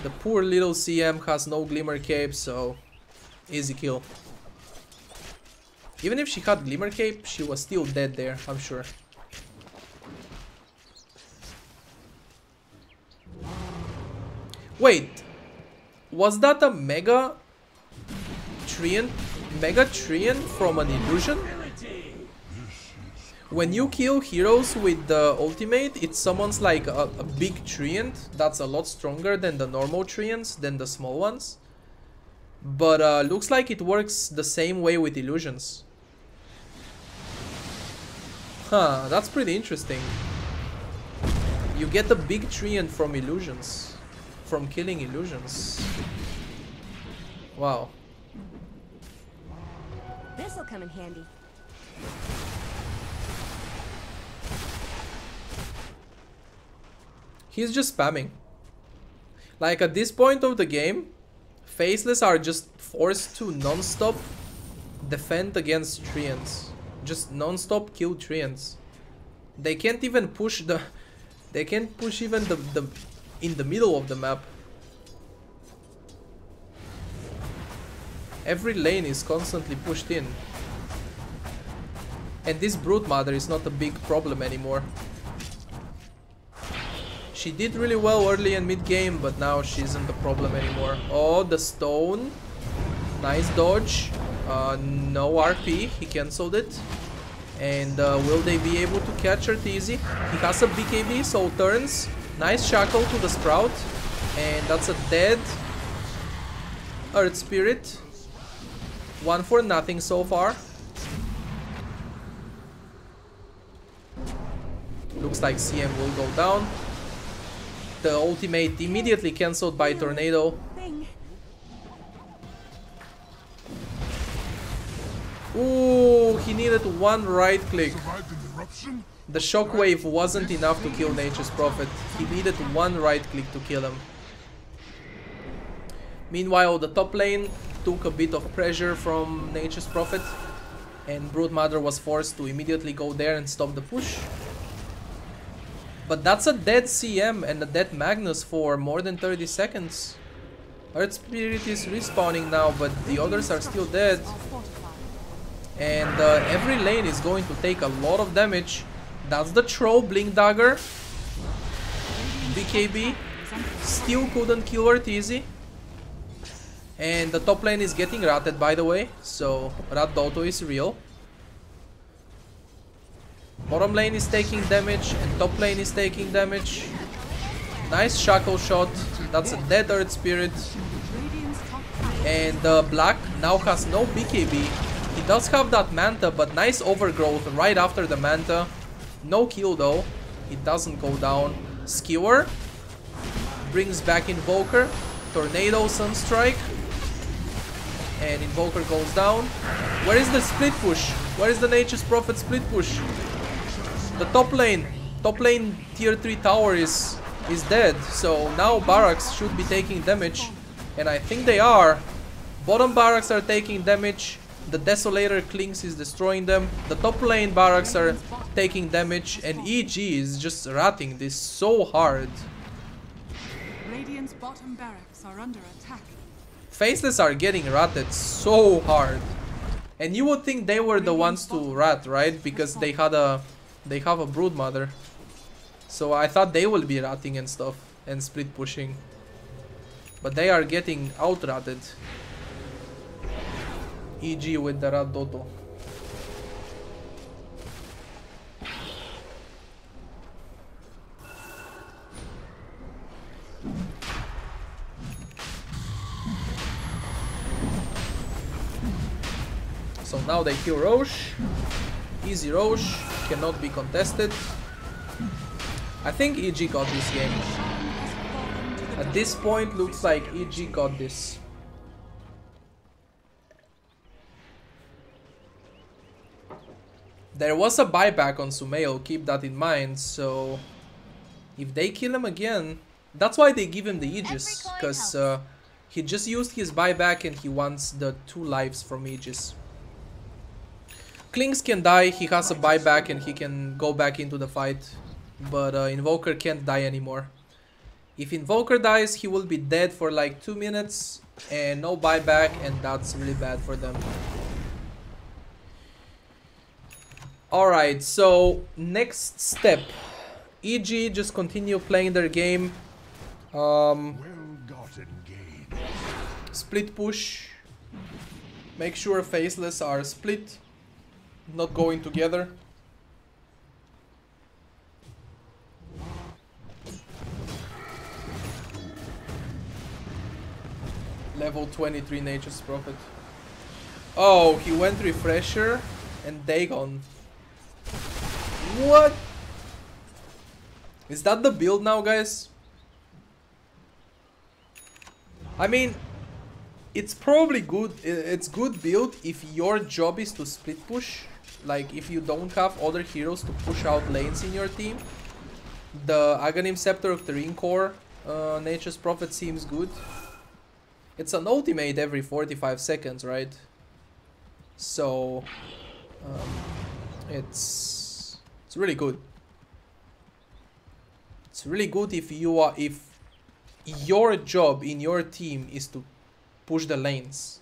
The poor little CM has no Glimmer Cape, so easy kill. Even if she had Glimmer Cape, she was still dead there, I'm sure. Wait, was that a Mega Treant from an illusion? When you kill heroes with the ultimate, it summons like a big Treant that's a lot stronger than the normal Treants, than the small ones. But looks like it works the same way with illusions. Huh, that's pretty interesting. You get a big Treant from illusions. From killing illusions. Wow. This'll come in handy. He's just spamming. Like at this point of the game, Faceless are just forced to non-stop defend against Treants. Just non-stop kill Treants. They can't even push the... They can't push even the in the middle of the map. Every lane is constantly pushed in. And this Brute Mother is not a big problem anymore. She did really well early and mid game, but now she isn't the problem anymore. Oh, the stone. Nice dodge. No RP, he cancelled it. And will they be able to catch Arteezy? He has a BKB, so turns. Nice shackle to the Sprout. And that's a dead Earth Spirit. 1 for nothing so far. Looks like CM will go down. The ultimate immediately cancelled by Tornado. Ooh, he needed 1 right click. The shockwave wasn't enough to kill Nature's Prophet. He needed 1 right click to kill him. Meanwhile, the top lane took a bit of pressure from Nature's Prophet, and Broodmother was forced to immediately go there and stop the push. But that's a dead CM and a dead Magnus for more than 30 seconds. Earth Spirit is respawning now, but the others are still dead. And every lane is going to take a lot of damage. That's the throw, Blink Dagger. BKB still couldn't kill Arteezy. And the top lane is getting ratted, by the way. So Rat Dota is real. Bottom lane is taking damage and top lane is taking damage. Nice shackle shot. That's a dead Earth Spirit. And Black now has no BKB. He does have that Manta, but nice overgrowth right after the Manta. No kill though. It doesn't go down. Skewer brings back Invoker. Tornado Sunstrike. And Invoker goes down. Where is the split push? Where is the Nature's Prophet split push? The top lane tier 3 tower is dead. So now barracks should be taking damage. And I think they are. Bottom barracks are taking damage. The Desolator Clinks is destroying them. The top lane barracks are taking damage. And EG is just ratting this so hard. Radiant's bottom barracks are under attack. Faceless are getting ratted so hard. And you would think they were the ones to rat, right? Because they have a Broodmother. So I thought they will be ratting and stuff and split pushing. But they are getting out-ratted. EG with the Rat Doto. So now they kill Roche. Easy Roche, cannot be contested. I think EG got this game. At this point, looks like EG got this. There was a buyback on Sumail, keep that in mind, so if they kill him again, that's why they give him the Aegis, because he just used his buyback and he wants the 2 lives from Aegis. Clinks can die, he has a buyback and he can go back into the fight, but Invoker can't die anymore. If Invoker dies, he will be dead for like 2 minutes and no buyback, and that's really bad for them. Alright, so next step. EG just continue playing their game. Split push. Make sure Faceless are split, not going together. Level 23 Nature's Prophet. Oh, he went Refresher and Dagon. What? Is that the build now, guys? I mean, it's probably good. It's good build if your job is to split push. Like if you don't have other heroes to push out lanes in your team. The Aghanim Scepter of the Ring Core Nature's Prophet seems good. It's an ultimate every 45 seconds, right? So it's really good. It's really good if your job in your team is to push the lanes.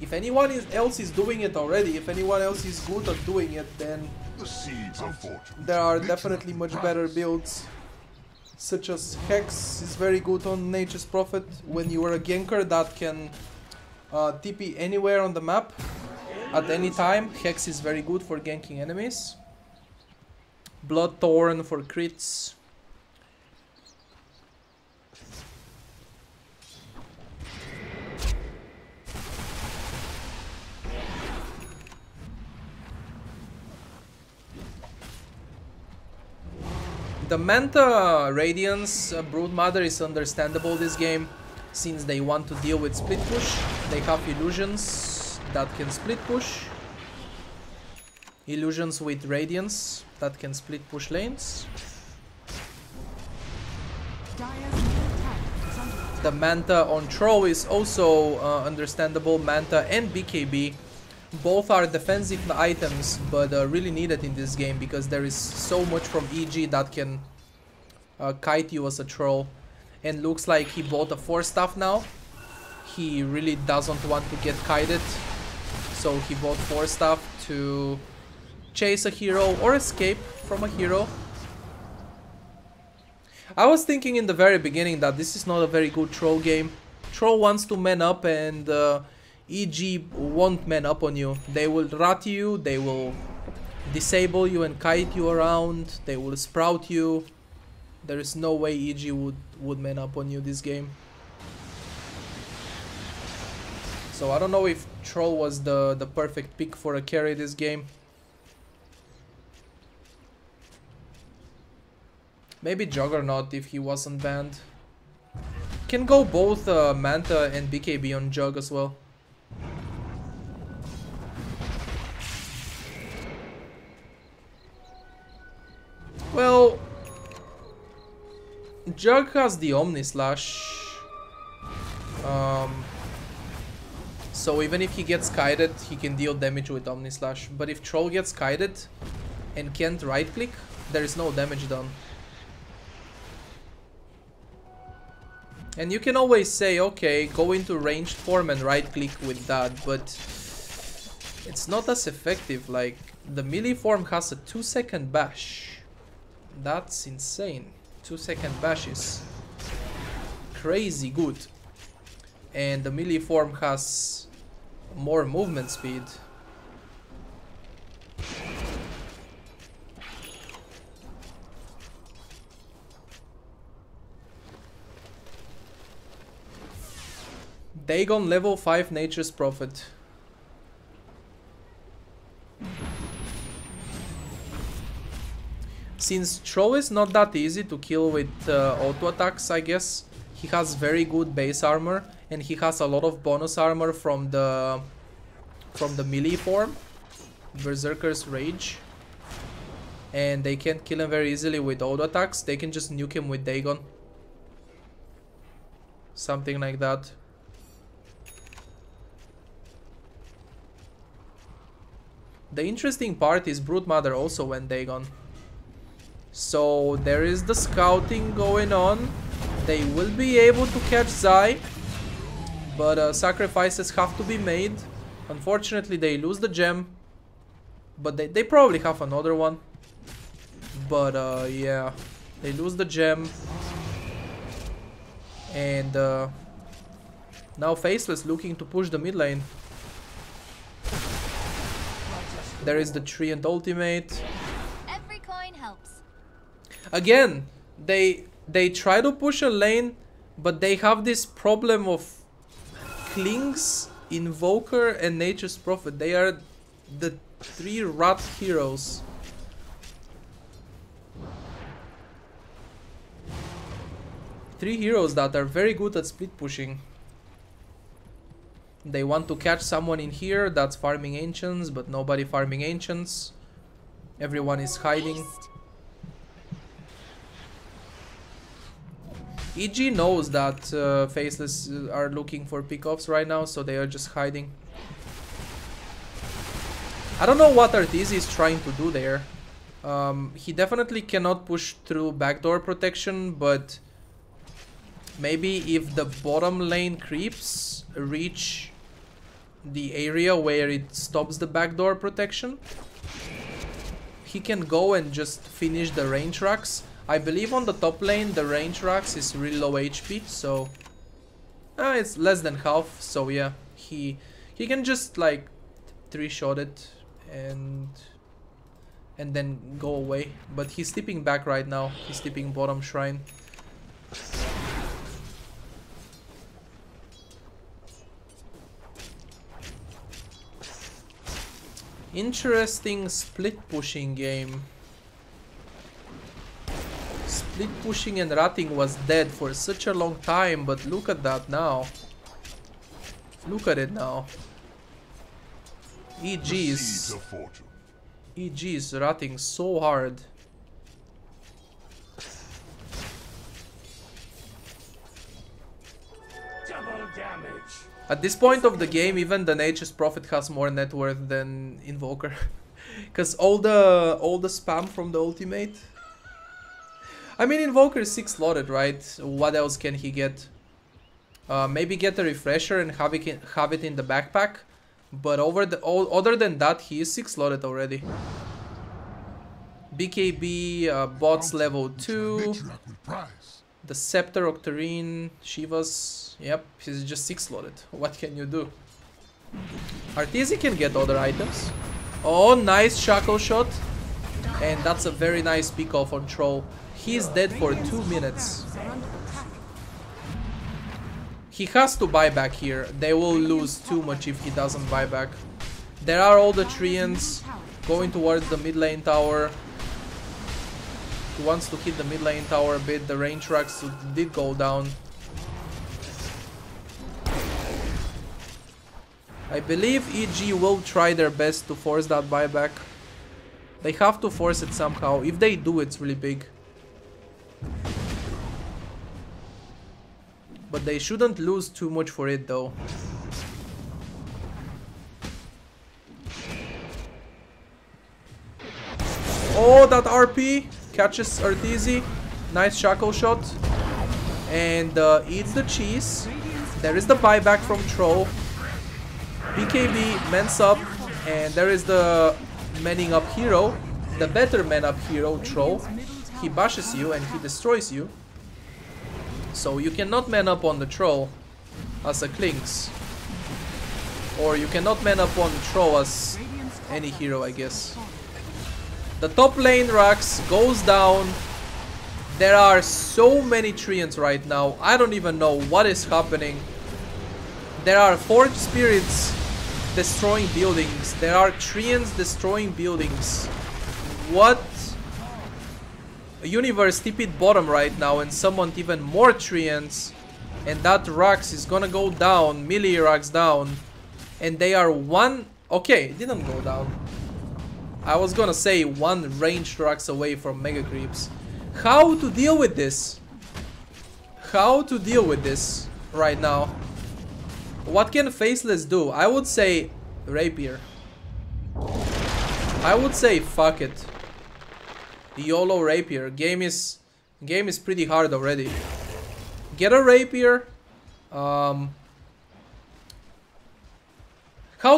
If anyone else is doing it already, if anyone else is good at doing it, then there are definitely much better builds. Such as Hex is very good on Nature's Prophet when you are a ganker that can TP anywhere on the map at any time. Hex is very good for ganking enemies. Bloodthorn for crits. The Manta Radiance Broodmother is understandable this game, since they want to deal with split push. They have illusions that can split push. Illusions with Radiance that can split push lanes. The Manta on Troll is also understandable. Manta and BKB. Both are defensive items, but really needed in this game because there is so much from EG that can kite you as a troll. And looks like he bought a 4-staff now. He really doesn't want to get kited, so he bought 4-staff to chase a hero or escape from a hero. I was thinking in the very beginning that this is not a very good troll game. Troll wants to man up, and EG won't man up on you. They will rat you, they will disable you and kite you around, they will sprout you. There is no way EG would man up on you this game. So I don't know if Troll was the perfect pick for a carry this game. Maybe Juggernaut if he wasn't banned. Can go both Manta and BKB on Jug as well. Well, Jug has the Omni Slash. So even if he gets kited, he can deal damage with Omni Slash. But if Troll gets kited and can't right click, there is no damage done. And you can always say, okay, go into ranged form and right click with that, but it's not as effective. Like, the melee form has a 2-second bash. That's insane. 2-second bash is crazy good. And the melee form has more movement speed. Dagon level 5 Nature's Prophet. Since Troll is not that easy to kill with auto attacks, I guess, he has very good base armor, and he has a lot of bonus armor from the melee form, Berserker's Rage. And they can't kill him very easily with auto attacks, they can just nuke him with Dagon. Something like that. The interesting part is Broodmother also went Dagon. So there is the scouting going on. They will be able to catch Zai, but sacrifices have to be made. Unfortunately, they lose the gem, but they probably have another one. But yeah, they lose the gem. And now Faceless looking to push the mid lane. There is the Treant ultimate. Every coin helps. Again, they try to push a lane, but they have this problem of Klings, Invoker, and Nature's Prophet. They are the 3 rat heroes. Three heroes that are very good at split pushing. They want to catch someone in here that's farming ancients, but nobody farming ancients. Everyone is hiding. EG knows that Faceless are looking for pickoffs right now, so they are just hiding. I don't know what Arteezy is trying to do there. He definitely cannot push through backdoor protection, but maybe if the bottom lane creeps reach the area where it stops the backdoor protection, he can go and just finish the range racks. I believe on the top lane the range racks is really low HP, so it's less than half. So yeah, he can just like 3-shot it and then go away. But he's stepping back right now. He's stepping bottom shrine. Interesting split pushing game. split pushing and ratting was dead for such a long time, but look at that now. Look at it now. EG is ratting so hard. Double damage. At this point of the game, even the Nature's Prophet has more net worth than Invoker. Because all the spam from the ultimate. I mean, Invoker is 6 slotted, right? What else can he get? Maybe get a refresher and have it in the backpack. But other than that, he is 6 slotted already. BKB, bots level 2. The Scepter, Octarine, Shivas. Yep, he's just 6 slotted. What can you do? Arteezy can get other items. Oh, nice shackle shot. And that's a very nice pick off on Troll. He's dead for 2 minutes. He has to buy back here. They will lose too much if he doesn't buy back. There are all the Treants going towards the mid lane tower. He wants to hit the mid lane tower a bit. The range racks did go down. I believe EG will try their best to force that buyback. They have to force it somehow. If they do, it's really big. But they shouldn't lose too much for it though. Oh, that RP catches Arteezy. Nice shackle shot. And eats the cheese. There is the buyback from Troll. BKB mans up. And there is the manning up hero. The better man up hero, Troll. He bashes you and he destroys you. So you cannot man up on the Troll as a Klinks. Or you cannot man up on Troll as any hero, I guess. The top lane Rax goes down. There are so many Treants right now. I don't even know what is happening. There are Forge Spirits destroying buildings. There are Treants destroying buildings. What? A Universe TP'd bottom right now and summoned even more Treants. And that Rax is gonna go down. Melee Rax down. And they are one... Okay, it didn't go down. I was gonna say one ranged Rax away from Mega Creeps. How to deal with this? How to deal with this right now? What can Faceless do? I would say Rapier. I would say fuck it. YOLO Rapier. Game is pretty hard already. Get a Rapier. How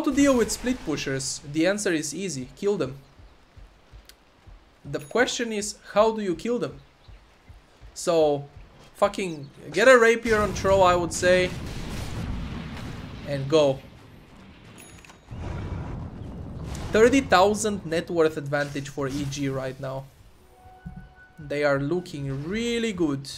to deal with split pushers? The answer is easy. Kill them. The question is, how do you kill them? So, fucking get a Rapier on Troll, I would say. And go. 30,000 net worth advantage for EG right now. They are looking really good.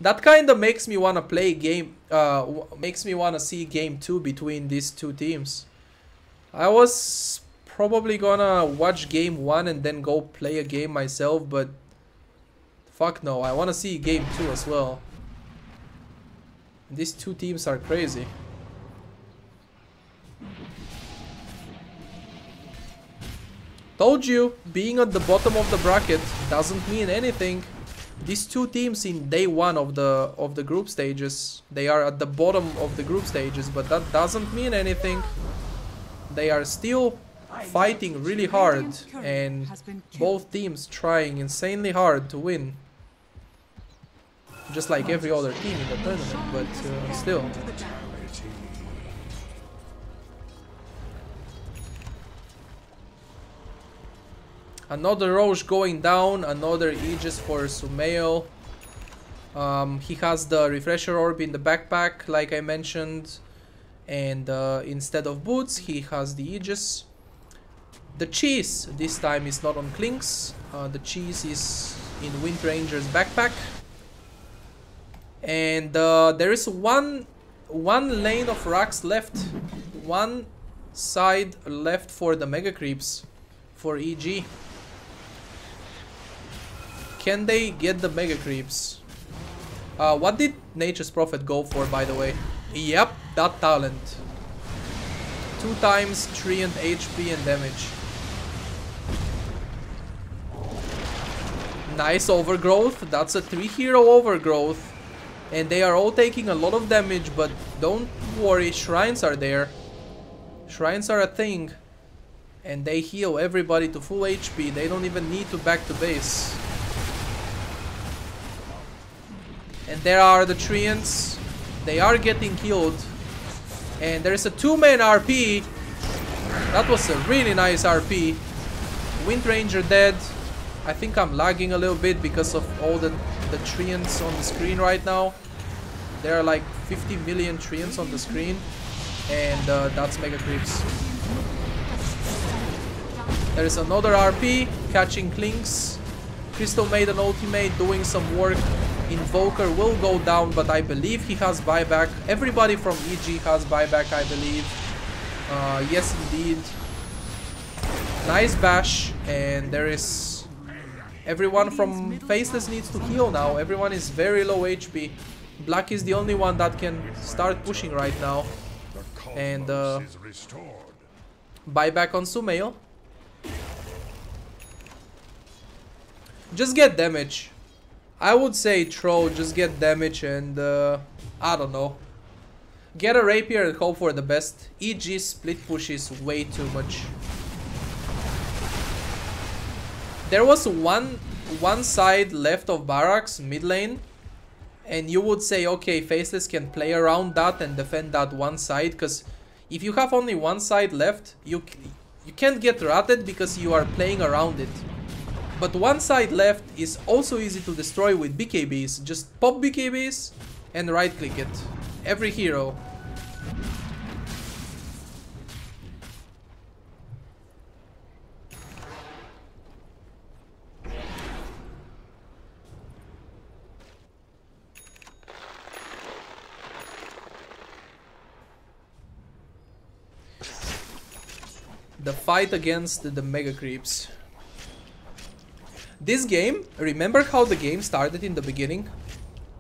That kind of makes me want to play game, makes me want to see game 2 between these two teams. I was probably gonna watch game 1 and then go play a game myself, but fuck no, I want to see game 2 as well. These two teams are crazy. Told you, being at the bottom of the bracket doesn't mean anything. These two teams in day 1 of the group stages, they are at the bottom of the group stages, but that doesn't mean anything. They are still fighting really hard, and both teams trying insanely hard to win. Just like every other team in the tournament, but still. Another Roche going down, another Aegis for Sumail. He has the Refresher Orb in the backpack, like I mentioned. And instead of boots, he has the Aegis. The cheese this time is not on Klinks. The cheese is in Wind Ranger's backpack. And there is one one lane of racks left. One side left for the mega creeps for EG. Can they get the mega creeps? What did Nature's Prophet go for, by the way? Yep, that talent. 2 times Treant HP and damage. Nice overgrowth. That's a 3 hero overgrowth. And they are all taking a lot of damage, but don't worry, shrines are there. Shrines are a thing. And they heal everybody to full HP. They don't even need to back to base. And there are the Treants. They are getting killed. And there is a 2-man RP. That was a really nice RP. Wind Ranger dead. I think I'm lagging a little bit because of all the Treants on the screen right now. There are like 50 million Treants on the screen. And that's Mega Creeps. There is another RP catching Clinks. Crystal made an ultimate doing some work. Invoker will go down, but I believe he has buyback. Everybody from EG has buyback, I believe. Yes, indeed. Nice bash, and there is... Everyone from Faceless needs to heal now. Everyone is very low HP. Black is the only one that can start pushing right now. And buyback on Sumail. Just get damage. I would say throw, just get damage and I don't know. Get a rapier and hope for the best. EG split push is way too much. There was one side left of barracks, mid lane. And you would say, okay, Faceless can play around that and defend that one side. Because if you have only one side left, you can't get ratted because you are playing around it. But one side left is also easy to destroy with BKBs. Just pop BKBs and right click it. Every hero. The fight against the mega creeps. This game, remember how the game started in the beginning?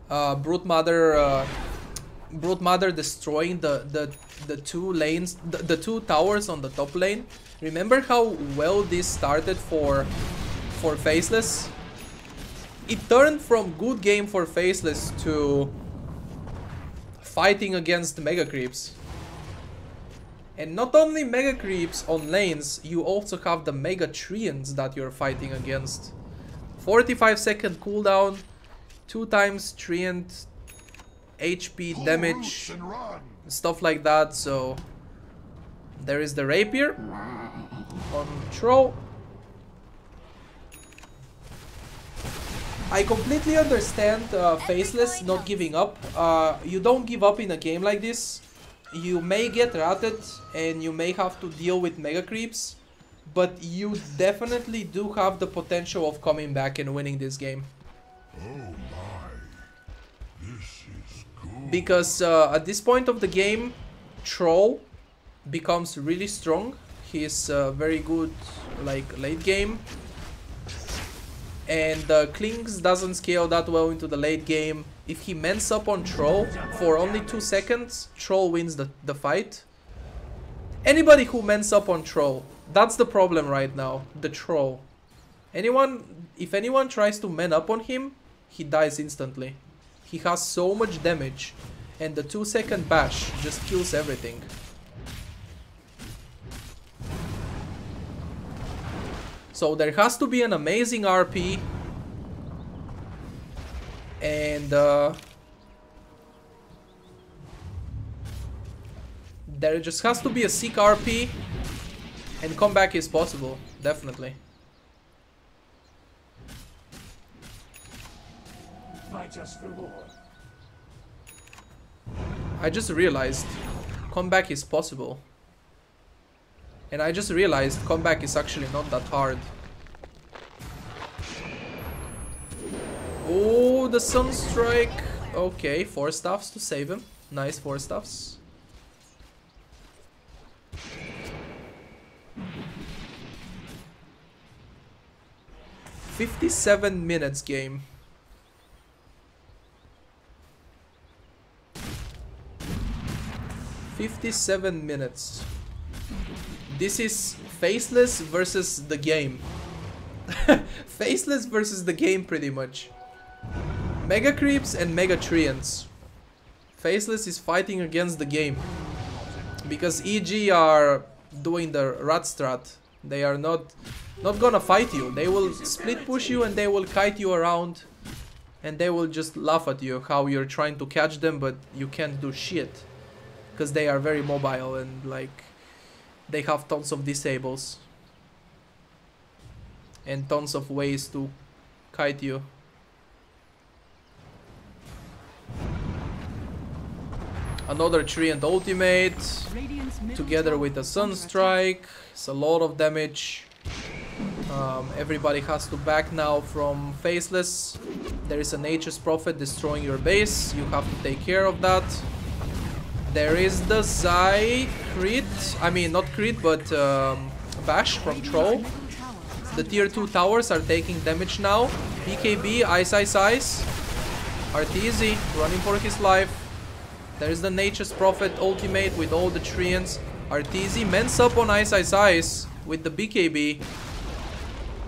Brute Mother destroying the 2 lanes, the 2 towers on the top lane. Remember how well this started for Faceless? It turned from good game for Faceless to fighting against mega creeps. And not only mega creeps on lanes, you also have the mega treants that you're fighting against. 45-second cooldown, 2 times treant HP damage, stuff like that. So there is the rapier on throw. I completely understand Faceless not giving up. You don't give up in a game like this. You may get ratted and you may have to deal with mega creeps, but you definitely do have the potential of coming back and winning this game. Oh my, this is good. Because at this point of the game, Troll becomes really strong. He is very good like late game. And Klings doesn't scale that well into the late game. If he mends up on Troll for only 2 seconds, Troll wins the fight. Anybody who mends up on Troll, that's the problem right now, the Troll. If anyone tries to man up on him, he dies instantly. He has so much damage, and the 2-second bash just kills everything. So there has to be an amazing RP, and there just has to be a sick RP, and comeback is possible, definitely. I just realized comeback is possible. And I just realized comeback is actually not that hard. Oh, the Sunstrike. Okay, 4 staffs to save him. Nice 4 stuffs. "57 minutes game. "57 minutes. This is Faceless versus the game. Faceless versus the game, pretty much. Mega Creeps and Mega Treants. Faceless is fighting against the game. Because EG are doing the rat strat. They are not gonna fight you. They will split push you and they will kite you around. And they will just laugh at you how you're trying to catch them, but you can't do shit. Because they are very mobile and like they have tons of disables. And tons of ways to kite you. Another Treant ultimate. Together with a Sunstrike. It's a lot of damage. Everybody has to back now from Faceless. There is a Nature's Prophet destroying your base. You have to take care of that. There is the Zai crit. I mean, not crit, but bash from Troll. The tier 2 towers are taking damage now. BKB, Ice Ice Ice. Arteezy running for his life. There is the Nature's Prophet ultimate with all the Treants. Arteezy mends up on Ice Ice Ice with the BKB.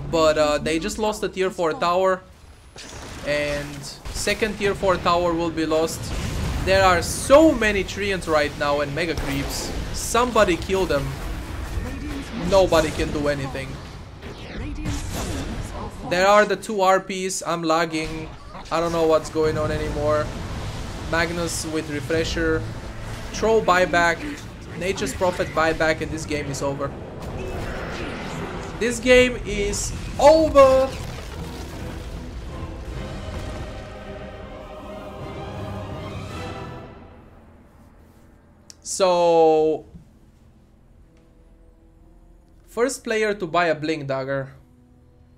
But they just lost the tier 4 tower. And second tier 4 tower will be lost. There are so many Treants right now and Mega Creeps. Somebody kill them. Nobody can do anything. There are the 2 RPs. I'm lagging. I don't know what's going on anymore. Magnus with refresher. Troll buyback. Nature's Prophet buyback, and this game is over. This game is over. So, first player to buy a Blink Dagger,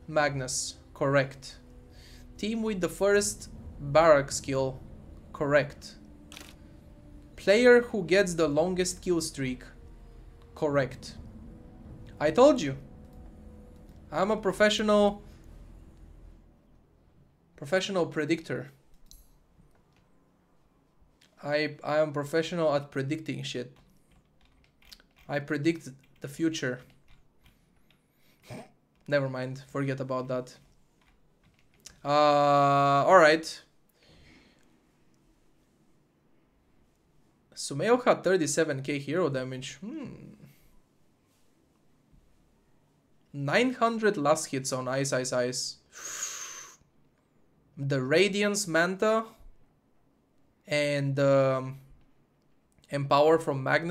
Magnus, correct. Team with the first Barrack skill, correct. Player who gets the longest kill streak, correct. I told you, I'm a professional predictor. I am professional at predicting shit. I predict the future. Never mind, forget about that. Alright. Sumail had 37k hero damage. 900 last hits on Ice Ice Ice. The Radiance Manta and Empower from Magnus.